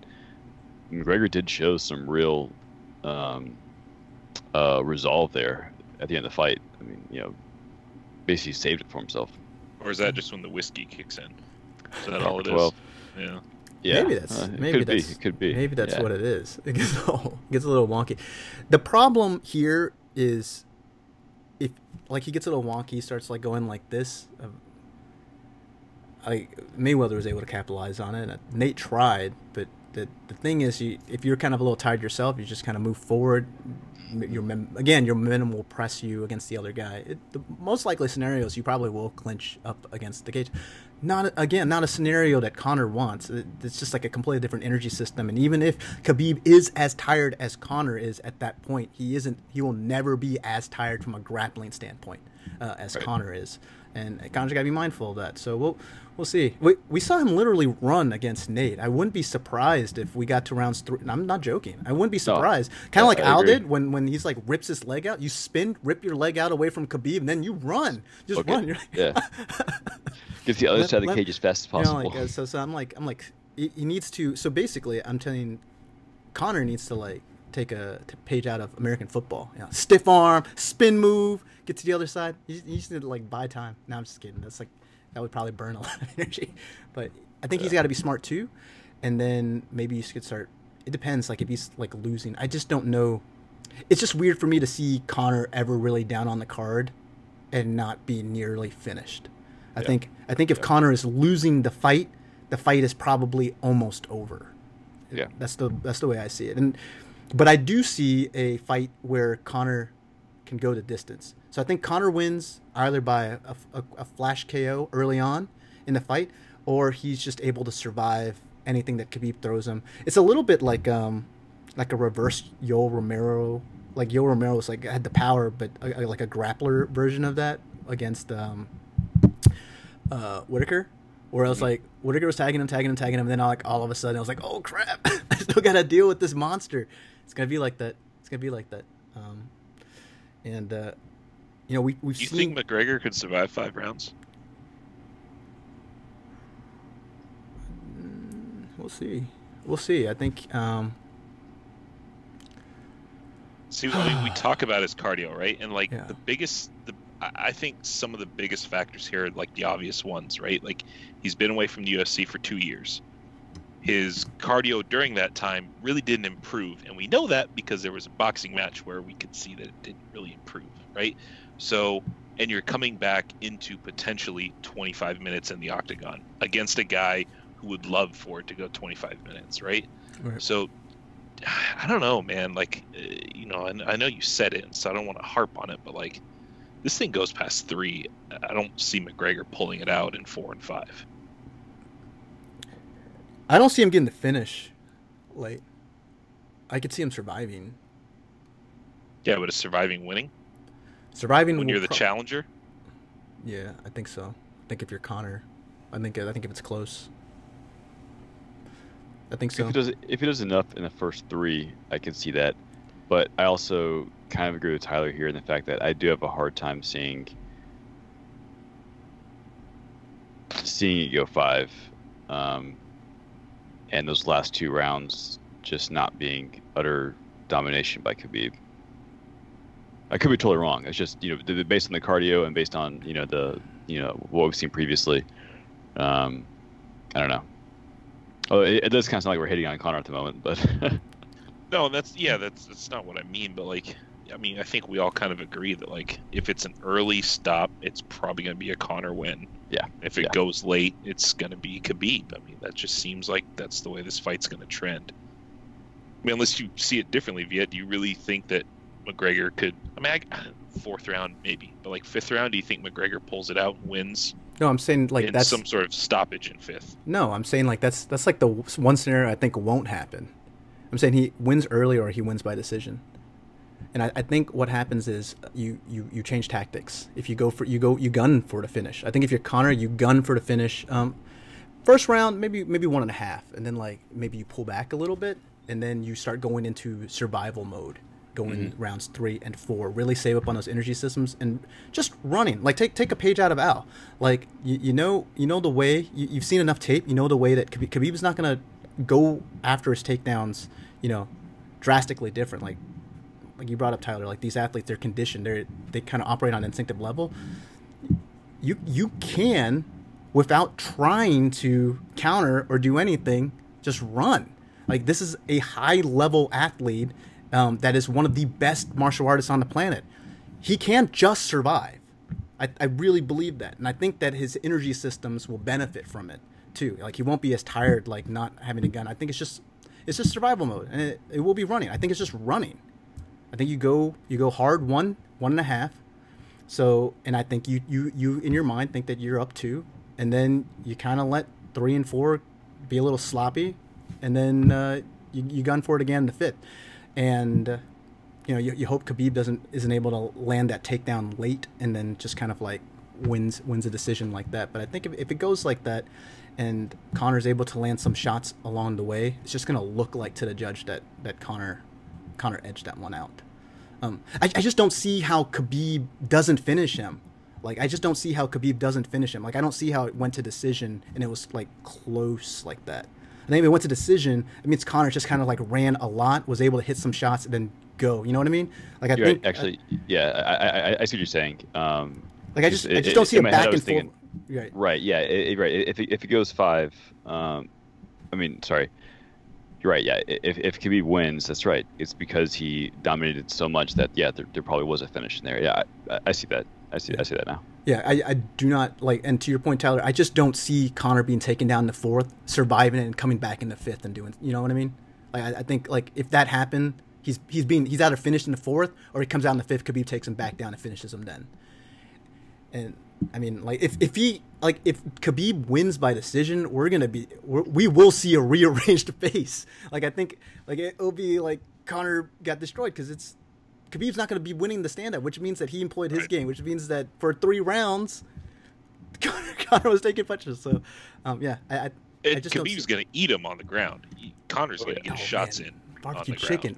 McGregor did show some real resolve there at the end of the fight. I mean, basically saved it for himself. Or is that just when the whiskey kicks in? Is that all it 12. is? Yeah. Yeah, it could be. Maybe that's what it is. It gets a little wonky. The problem here is, if like he gets a little wonky, he starts like going like this. Mayweather was able to capitalize on it. Nate tried, but the thing is, if you're kind of a little tired yourself, you just kind of move forward. Your minimum will press you against the other guy. The most likely scenario is you probably will clinch up against the cage. Not a scenario that Conor wants. It's just like a completely different energy system. And even if Khabib is as tired as Conor is at that point, he will never be as tired from a grappling standpoint as Conor is. And Conor's got to be mindful of that. So we'll see. We saw him literally run against Nate. I wouldn't be surprised if we got to rounds 3. I'm not joking. I wouldn't be surprised. Kind of like Al did when he's like rips his leg out. You spin, rip your leg out away from Khabib, and then you run. Just run. You're Yeah. Get to the other side of the cage as fast as possible. You know, so I'm like, he needs to. So basically, I'm telling Conor needs to like take a page out of American football. You know, stiff arm, spin move, get to the other side. You just need to like buy time. No, I'm just kidding. That would probably burn a lot of energy. But I think he's got to be smart too. And then maybe you could start. It depends. Like if he's like losing, I just don't know. It's just weird for me to see Conor ever really down on the card and not be nearly finished. I think if Conor is losing the fight is probably almost over. Yeah, that's the way I see it. But I do see a fight where Conor can go the distance. So I think Conor wins either by a flash KO early on in the fight, or he's just able to survive anything that Khabib throws him. It's a little bit like a reverse Yoel Romero. Like Yoel Romero was like had the power, but like a grappler version of that against Whitaker, where I was like, Whitaker was tagging him, and then all of a sudden I was like, oh crap, I still got to deal with this monster. It's gonna be like that. You know, we've Do you seen. think McGregor could survive 5 rounds? We'll see. I think. See, we talk about his cardio, right? And like Yeah. I think some of the biggest factors here are like the obvious ones, right? Like he's been away from the UFC for 2 years. His cardio during that time really didn't improve, and we know that because there was a boxing match where we could see that it didn't really improve, right? So, and you're coming back into potentially 25 minutes in the octagon against a guy who would love for it to go 25 minutes, right? So I don't know, man. Like, you know, and I know you said it, so I don't want to harp on it, but like, this thing goes past 3. I don't see McGregor pulling it out in 4 and 5. I don't see him getting the finish. Like, I could see him surviving. Yeah, but is surviving winning? Surviving When will you're the challenger? Yeah, I think so. I think if you're Conor, I think if it's close. I think so. If he does enough in the first 3, I can see that. But I also kind of agree with Tyler here in the fact that I do have a hard time seeing it go 5, and those last 2 rounds just not being utter domination by Khabib. I could be totally wrong. It's just, you know, based on the cardio and based on what we've seen previously. I don't know. Oh, it does kind of sound like we're hitting on Conor at the moment, but No, that's not what I mean. But like, I mean, I think we all kind of agree that like, if it's an early stop, it's probably going to be a Conor win. yeah. If it goes late, it's going to be Khabib. I mean, that just seems like that's the way this fight's going to trend. I mean, unless you see it differently, Viet, do you really think that McGregor could? I mean, 4th round maybe, but like 5th round, do you think McGregor pulls it out and wins? No, I'm saying like in that's some sort of stoppage in 5th. No, I'm saying like that's like the one scenario I think won't happen. I'm saying he wins early or he wins by decision. And I think what happens is you change tactics. If you gun for the finish. I think if you're Conor, you gun for the finish. First round, maybe 1.5, and then like maybe you pull back a little bit, and then you start going into survival mode, going rounds 3 and 4. Really save up on those energy systems and just running. Like take a page out of Al. Like you know the way you've seen enough tape. You know the way that Khabib is not gonna go after his takedowns. You know, drastically different. Like you brought up, Tyler, like these athletes, they're conditioned. They kind of operate on an instinctive level. You can, without trying to counter or do anything, just run. Like this is a high-level athlete that is one of the best martial artists on the planet. He can't just survive. I really believe that. And I think that his energy systems will benefit from it, too. Like he won't be as tired, like not having a gun. I think it's just It's just survival mode, and it will be running. I think it's just running. I think you go hard 1.5. So, and I think you in your mind think that you're up 2, and then you kind of let 3 and 4 be a little sloppy, and then you gun for it again in the 5th, and you hope Khabib isn't able to land that takedown late, and then just kind of like wins a decision like that. But I think if it goes like that, and Conor's able to land some shots along the way, it's just gonna look like to the judge that Conor edged that one out. I just don't see how Khabib doesn't finish him. Like, I just don't see how Khabib doesn't finish him. Like, I don't see how it went to decision and it was, like, close like that. I think if it went to decision, it means Conor just kind of, like, ran a lot, was able to hit some shots, and then go. You know what I mean? Like, I You're think... right. Actually, yeah, I see what you're saying. Like, I just don't see a back and forth... Right, yeah, right. If it goes 5, sorry. You're right, yeah. If Khabib wins, that's right. It's because he dominated so much that, yeah, there probably was a finish in there. Yeah, I see that. I see that now. Yeah, I do not, like, and to your point, Tyler, I just don't see Conor being taken down in the 4th, surviving it, and coming back in the 5th and doing, you know what I mean? Like, I think, like, if that happened, he's either finished in the 4th, or he comes out in the 5th, Khabib takes him back down and finishes him then. And I mean, like, if Khabib wins by decision, we will see a rearranged face. Like, I think, like, it'll be like Conor got destroyed because Khabib's not going to be winning the stand-up, which means that he employed his game, which means that for 3 rounds, Conor was taking punches. So, yeah, I just Khabib's going to eat him on the ground. Conor's going to get shots in. Barbecue chicken.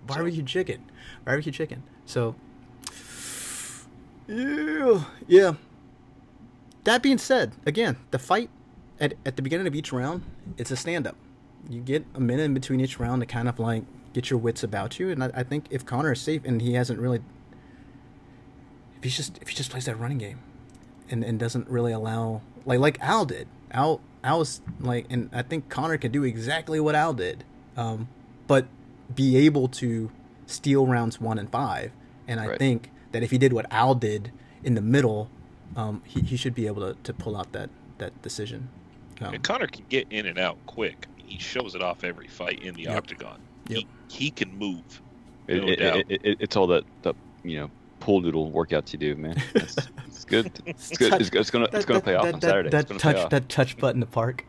So, yeah. That being said, again, the fight at the beginning of each round, it's a stand-up. You get a minute in between each round to kind of like get your wits about you. And I think if Conor is safe and he hasn't really, if he just plays that running game, and doesn't really allow like Al did. Al was like, and I think Conor can do exactly what Al did, but be able to steal rounds 1 and 5. And I think that if he did what Al did in the middle, he should be able to pull out that decision. And Conor can get in and out quick. He shows it off every fight in the octagon. Yep. He can move. It's all that pool noodle workouts you do, man. It's good. It's good. It's gonna pay off on Saturday. That touch button to park.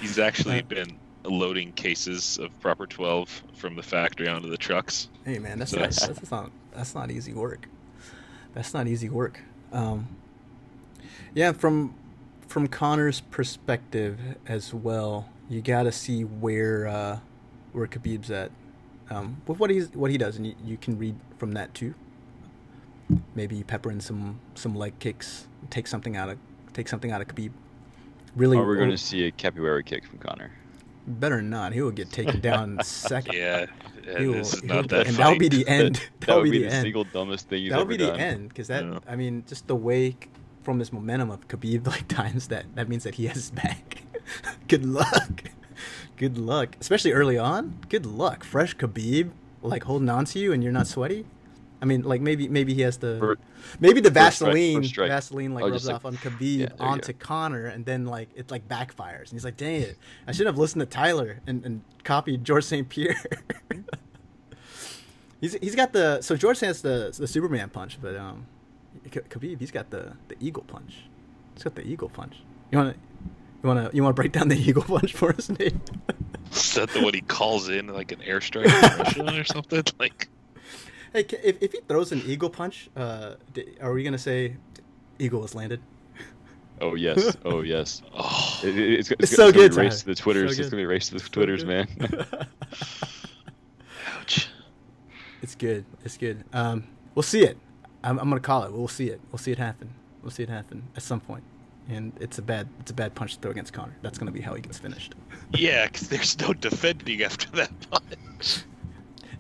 He's actually been loading cases of Proper 12 from the factory onto the trucks. Hey man, that's not easy work. That's not easy work. Yeah, from Conor's perspective as well, you got to see where Khabib's at with what he does, and you can read from that too. Maybe you pepper in some leg kicks, take something out of Khabib. Really, are we going to see a capoeira kick from Conor? Better not. He will get taken down in a second. Yeah, this is not that. And that would be the end. That would be the single dumbest thing you've ever done. That would be the end, because I mean, just the way from this momentum of Khabib, like, times that means that he has his back. Good luck, especially early on. Good luck, fresh Khabib, like, holding on to you, and you're not sweaty. I mean, like, maybe he has to. Maybe the Vaseline like rubs off on Khabib onto Conor, and then like it like backfires, and he's like, "Dang it! I should have listened to Tyler and copied George St. Pierre." he's got so George has the Superman punch, but Khabib, he's got the eagle punch. He's got the eagle punch. You wanna break down the eagle punch for us, Nate? Is that the one he calls in like an airstrike in Russia or something? Like. Hey, if he throws an eagle punch, are we gonna say eagle has landed? Oh yes, oh. It's so good. It's gonna be race to the Twitters. It's gonna be race to the Twitters, man. Ouch. It's good. We'll see it. I'm gonna call it. We'll see it. We'll see it happen. We'll see it happen at some point. And it's a bad punch to throw against Conor. That's gonna be how he gets finished. Yeah, because there's no defending after that punch.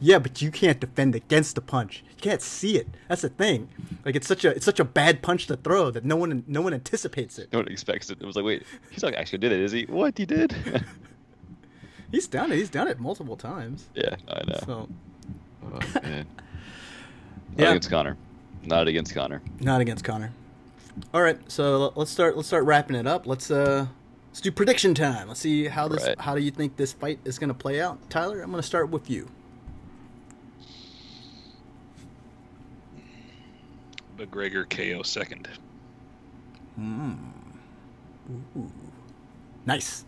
Yeah, but you can't defend against the punch. You can't see it. That's the thing. Like, it's such a bad punch to throw that no one anticipates it. No one expects it. It was like, wait, he's not actually did it, is he? What, he did? He's done it. He's done it multiple times. Yeah, I know. So, man. Not against Conor. Not against Conor. Not against Conor. All right, so let's start wrapping it up. Let's Let's do prediction time. Let's see how this. Right. How do you think this fight is going to play out, Tyler? I'm going to start with you. McGregor KO second. Ooh. Nice,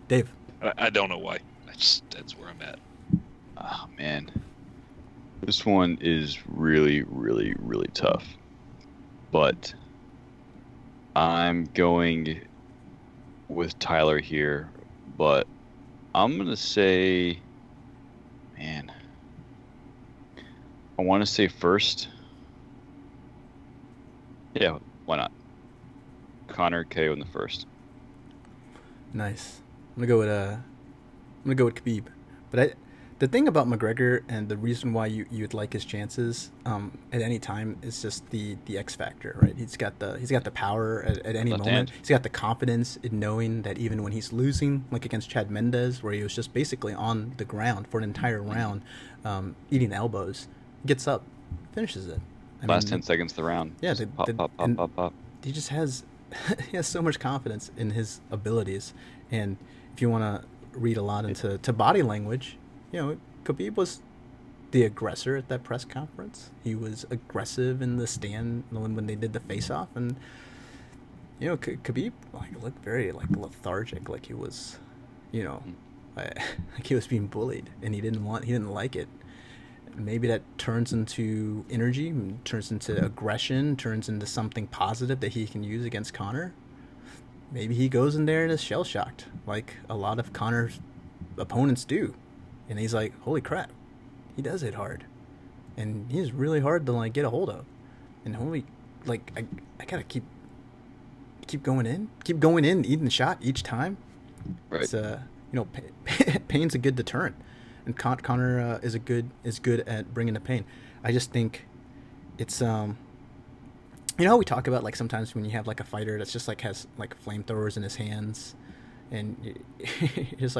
Dave. I don't know why. That's where I'm at. Oh man, this one is really, really, really tough. But I'm going with Tyler here. But I'm gonna say, man, I want to say first. Yeah, why not? Conor KO in the first. Nice. I'm gonna go with Khabib. But the thing about McGregor and the reason why you'd like his chances at any time is just the X factor, right? He's got the power at any Left moment. hand. He's got the confidence in knowing that even when he's losing, like against Chad Mendes, where he was just basically on the ground for an entire round, eating elbows, gets up, finishes it. Last 10 seconds of the round. Yeah, Just pop. He just has he has so much confidence in his abilities, and if you want to read a lot into body language, Khabib was the aggressor at that press conference. He was aggressive in the stand when they did the face-off, and Khabib looked very lethargic, like he was, like he was being bullied, and he didn't like it. Maybe that turns into energy, turns into aggression, turns into something positive that he can use against Conor. Maybe he goes in there and is shell-shocked, like a lot of Conor's opponents do. And he's like, holy crap, he does hit hard. And he's really hard to get a hold of. And I gotta keep going in, eating the shot each time. Right. It's, pain's a good deterrent. And Conor is good at bringing the pain. I just think it's how we talk about sometimes when you have a fighter that's just has flamethrowers in his hands, and just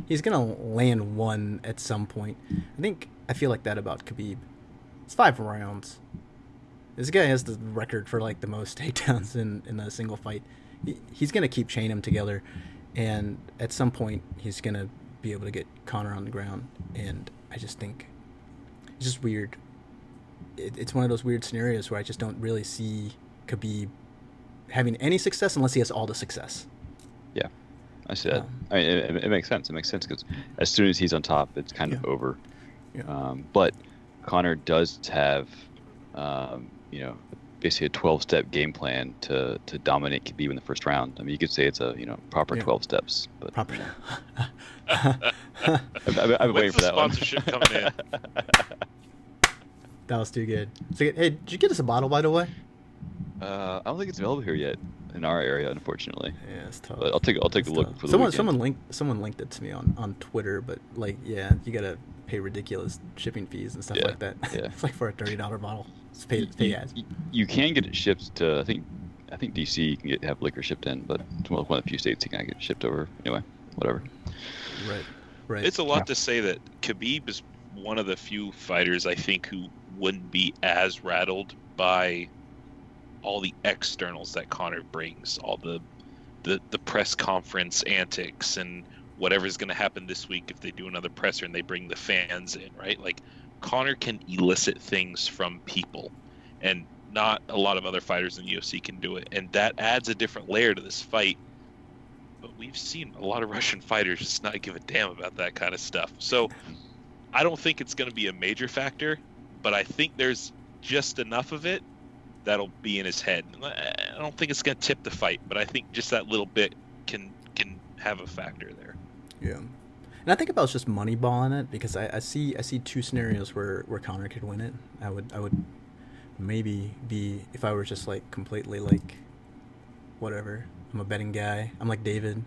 he's gonna land one at some point. I feel like that about Khabib. It's 5 rounds. This guy has the record for the most takedowns in a single fight. He's gonna keep chaining them together, and at some point he's gonna be able to get Conor on the ground. And I just think it's just weird. It's one of those weird scenarios where I just don't really see Khabib having any success unless he has all the success. Yeah, I see that. It makes sense. It makes sense because as soon as he's on top, it's kind of over. Yeah. But Conor does have, basically a 12-step game plan to dominate Khabib in the first round. I mean, you could say it's a proper 12 steps. But Proper. I've been waiting for that one. Sponsorship coming in. That was too good. So, hey, did you get us a bottle, by the way? I don't think it's available here yet in our area, unfortunately. Yeah, it's tough. But I'll take a look Tough. for the weekend. Someone linked it to me on Twitter, but you gotta pay ridiculous shipping fees and stuff like that. Yeah. It's for a $30 bottle. It's pay ads. You can get it shipped to I think DC. You can have liquor shipped in, but it's one of the few states you can get it shipped over. Anyway, whatever. Right. It's a lot to say that Khabib is one of the few fighters I think who wouldn't be as rattled by all the externals that Conor brings, all the press conference antics and whatever's going to happen this week if they do another presser and they bring the fans in, right? Conor can elicit things from people, and not a lot of other fighters in the UFC can do it, and that adds a different layer to this fight. But we've seen a lot of Russian fighters just not give a damn about that kind of stuff. So I don't think it's going to be a major factor, but I think there's just enough of it that'll be in his head. I don't think it's going to tip the fight, but I think just that little bit can have a factor there. Yeah. And I think about just moneyballing it, because I see 2 scenarios where Conor could win it. I would maybe be, if I were just completely whatever, I'm a betting guy. I'm like David.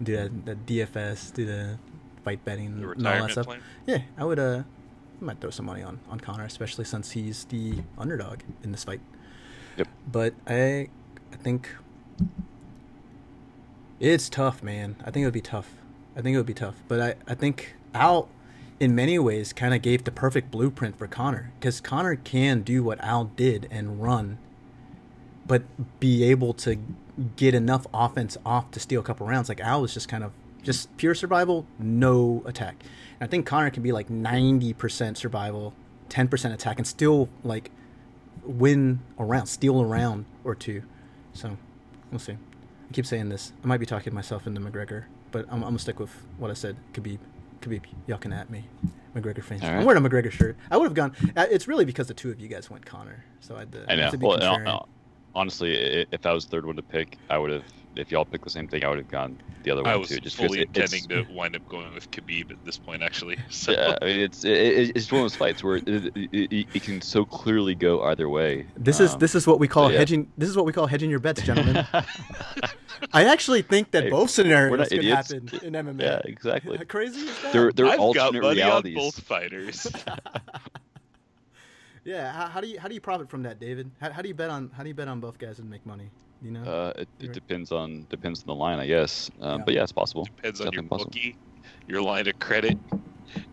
Do that DFS, do the fight betting, The and all that retirement stuff. plan? Yeah, I might throw some money on Conor, especially since he's the underdog in this fight. Yep. But I think it's tough, man. I think it would be tough. But I think Al, in many ways, kind of gave the perfect blueprint for Conor, because Conor can do what Al did and run but be able to get enough offense off to steal a couple rounds. Like Al was just kind of just pure survival, no attack. And I think Conor can be like 90% survival, 10% attack, and still like win a round, steal a round or two. So we'll see. I keep saying this. I might be talking myself into McGregor, but I'm gonna stick with what I said. Khabib yucking at me. McGregor fans. All right. I'm wearing a McGregor shirt. I would have gone. It's really because the two of you guys went Conor, so I had to. I know. To be Well, contrarian. honestly, if I was the third one to pick, I would have. If y'all picked the same thing, I would have gone the other I one was too. Just fully because intending to wind up going with Khabib at this point, actually. So. Yeah, I mean, it's one of those fights where it can so clearly go either way. This is what we call yeah. hedging. This is what we call hedging your bets, gentlemen. I actually think that Hey, both we're scenarios not could idiots. happen in MMA. Yeah, exactly. How crazy is that? They're I've got alternate money realities. on both fighters. Yeah. How do you profit from that, David? How do you bet on both guys and make money? You know. It depends on the line, I guess. Yeah. But yeah, it's possible. Depends on your Definitely possible. bookie, your line of credit,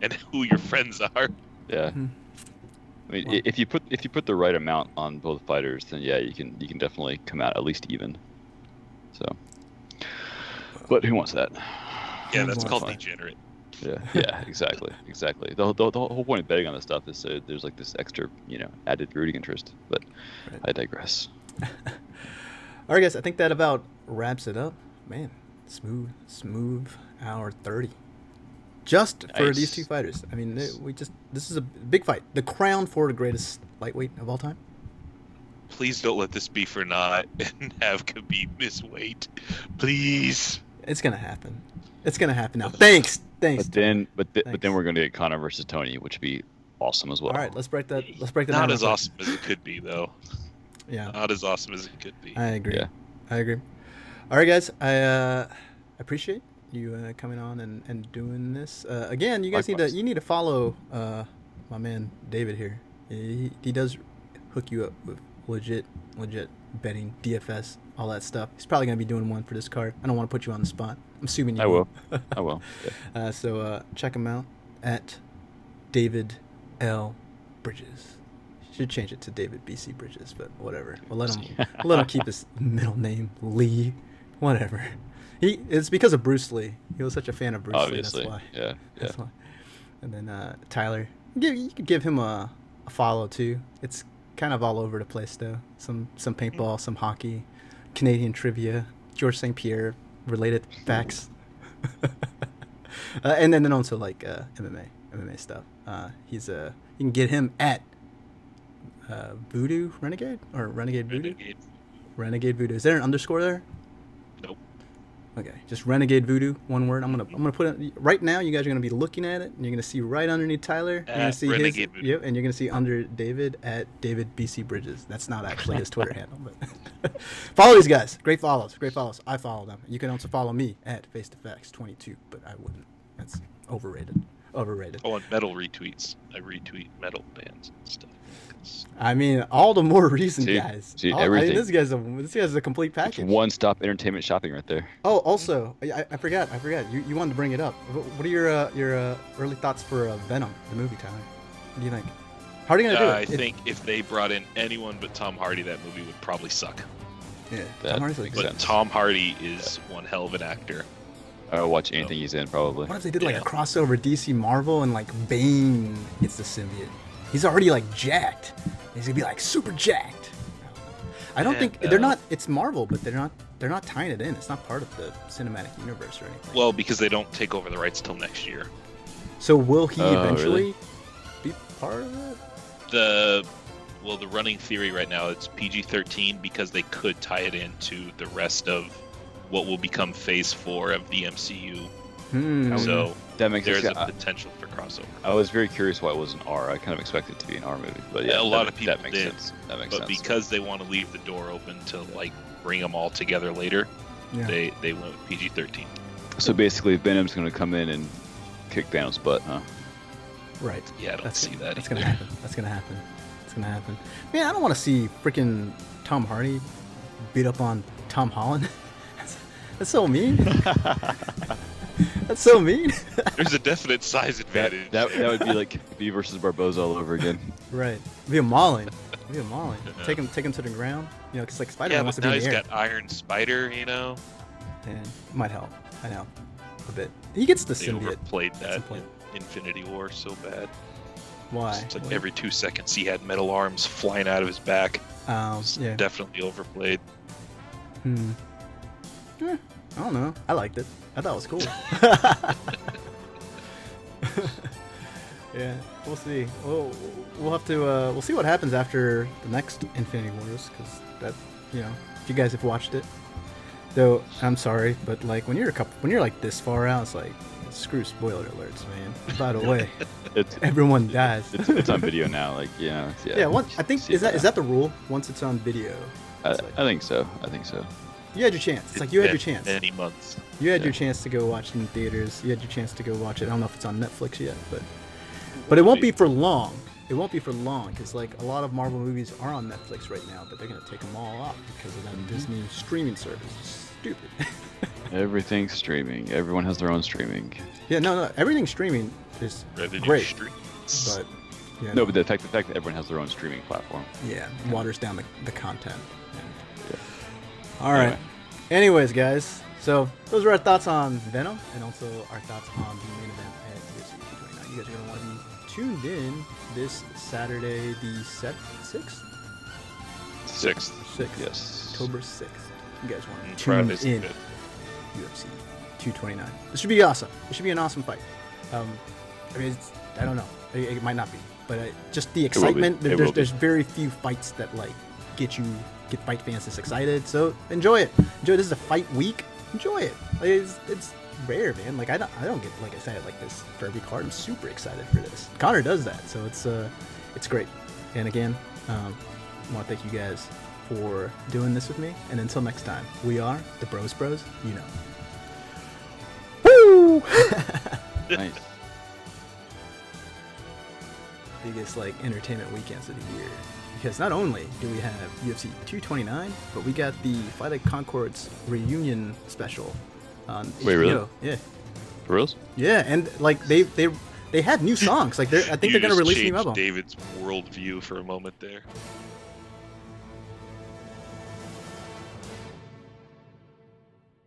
and who your friends are. Yeah. Mhm. I mean, Well- if you put the right amount on both fighters, then yeah, you can definitely come out at least even. So, but who wants that? Yeah, that's Who called wants degenerate. Yeah, exactly. The whole point of betting on this stuff is so there's like this extra, added rooting interest. But Right. I digress. All right, guys. I think that about wraps it up. Man, smooth hour 30. Just for Nice. these two fighters. I mean, this is a big fight. The crown for the greatest lightweight of all time. Please don't let this be for naught and have Khabib miss weight. Please. It's gonna happen. It's gonna happen now. Thanks. But then Thanks. we're going to get Conor versus Tony, which would be awesome as well. All right, let's break that. Let's break that Not down. as real quick. awesome as it could be, though. Yeah, Not as awesome as it could be. I agree. Yeah. I agree. All right, guys. I appreciate you coming on and doing this. Again, you guys Likewise. need to follow my man David here. He does hook you up with legit betting, DFS, all that stuff. He's probably gonna be doing one for this card. I don't want to put you on the spot. I'm assuming you I will. I will. Yeah. So check him out at David L. Bridges. Should change it to David BC Bridges, but whatever. We'll let him keep his middle name Lee. Whatever. It's because of Bruce Lee. He was such a fan of Bruce Obviously. Lee. That's why. Yeah. That's why. And then Tyler, you could give him a follow too. It's kind of all over the place though. Some paintball, some hockey, Canadian trivia, George St. Pierre related facts, and then also like MMA stuff. You can get him at Voodoo Renegade or Renegade Voodoo. Renegade Voodoo. Is there an underscore there? Nope. Okay, just Renegade Voodoo, one word. I'm gonna put it right now. You guys are gonna be looking at it, and you're gonna see right underneath Tyler. You're gonna At see Renegade Voodoo. Yep, and you're gonna see under David at David BC Bridges. That's not actually his Twitter handle, but follow these guys. Great follows. I follow them. You can also follow me at FaceToFacts22, but I wouldn't. That's overrated. Oh, and metal retweets. I retweet metal bands and stuff. I mean, all the more reason, See? guys. See, I mean, everything. this guy's a complete package. One-stop entertainment shopping right there. Oh, also, I forgot. You wanted to bring it up. What are your early thoughts for Venom, the movie, Tyler? What do you think? How are you gonna do it? I think if they brought in anyone but Tom Hardy, that movie would probably suck. Yeah, That Tom Hardy's like makes good. But sense. Tom Hardy is one hell of an actor. I'll watch anything he's in, probably. What if they did like Yeah. a crossover DC Marvel and like Bane gets the symbiote? He's already like jacked. He's gonna be like super jacked. I don't Yeah, think they're not. It's Marvel, but they're not tying it in. It's not part of the cinematic universe or anything. Well, because they don't take over the rights till next year. So will he Oh, eventually be part of it? The running theory right now it's PG-13 because they could tie it into the rest of what will become Phase 4 of the MCU. So That makes there's sense. a potential for crossover. I was very curious why it was an R. I kind of expected it to be an R movie, but yeah, A lot of people that makes did, sense. That makes But sense. because they want to leave the door open to like bring them all together later, Yeah. they went with PG-13. So basically, Venom's going to come in and kick Thanos' butt, huh? Right. Yeah, I don't see that. That's either. gonna happen. That's gonna happen. Man, I don't want to see freaking Tom Hardy beat up on Tom Holland. That's so mean. That's so mean. There's a definite size advantage. That would be like B versus Barboza all over again. Right. Be a mauling. Look at Molly. Take him to the ground. You know, because like Spider-Man Yeah, wants but to now be in he's the air. got Iron Spider, you know. And might help. I know. A bit. He gets the They symbiote. overplayed at that some point. in Infinity War so bad. Why? It's like What? every 2 seconds he had metal arms flying out of his back. It's Yeah. definitely overplayed. I don't know. I liked it. I thought it was cool. Yeah, we'll see. We'll have to. We'll see what happens after the next Infinity Wars, because that, you know, if you guys have watched it. Though I'm sorry, but like when you're like this far out, it's like screw spoiler alerts, man. By the way, everyone dies. It's on video now. Like, you know. Yeah. I think is that the rule? Once it's on video. I It's like, think so. I think so. you had your chance. It's like you had your chance. Many months. You had your chance to go watch it in theaters. You had your chance to go watch it. I don't know if it's on Netflix yet, but it won't be for long. It won't be for long, because like a lot of Marvel movies are on Netflix right now, but they're gonna take them all off because of that Disney streaming service. It's stupid. Everything's streaming. Everyone has their own streaming. Yeah, no, everything streaming is Revenue great, streams. but yeah, No, but the fact that everyone has their own streaming platform. yeah, waters down the content. Yeah. All right. Anyway. Anyways, guys, so those are our thoughts on Venom, and also our thoughts on the main event at UFC 229. You guys are gonna want to be tuned in this Saturday, the 6th? 6th. 6th. Yes. October 6th. You guys want to tune Friday's in good. UFC 229. This should be awesome. It should be an awesome fight. I mean, I don't know. It might not be, but just the will be. excitement. It will be. There's very few fights that like get fight fans this excited. So enjoy it. Enjoy. This is a fight week. Enjoy it. Like, it's rare, man. Like I don't get like excited like this for every card. I'm super excited for this. Connor does that, so it's great. And again, I want to thank you guys for doing this with me. And until next time, we are the Bros. You know. Woo! Nice. Biggest like entertainment weekends of the year, because not only do we have UFC 229, but we got the Fight at Concord's reunion special on Wait, really? HBO. Yeah, For reals? yeah, and like they had new songs. Like I think they're gonna just release a new changed album. David's worldview for a moment there.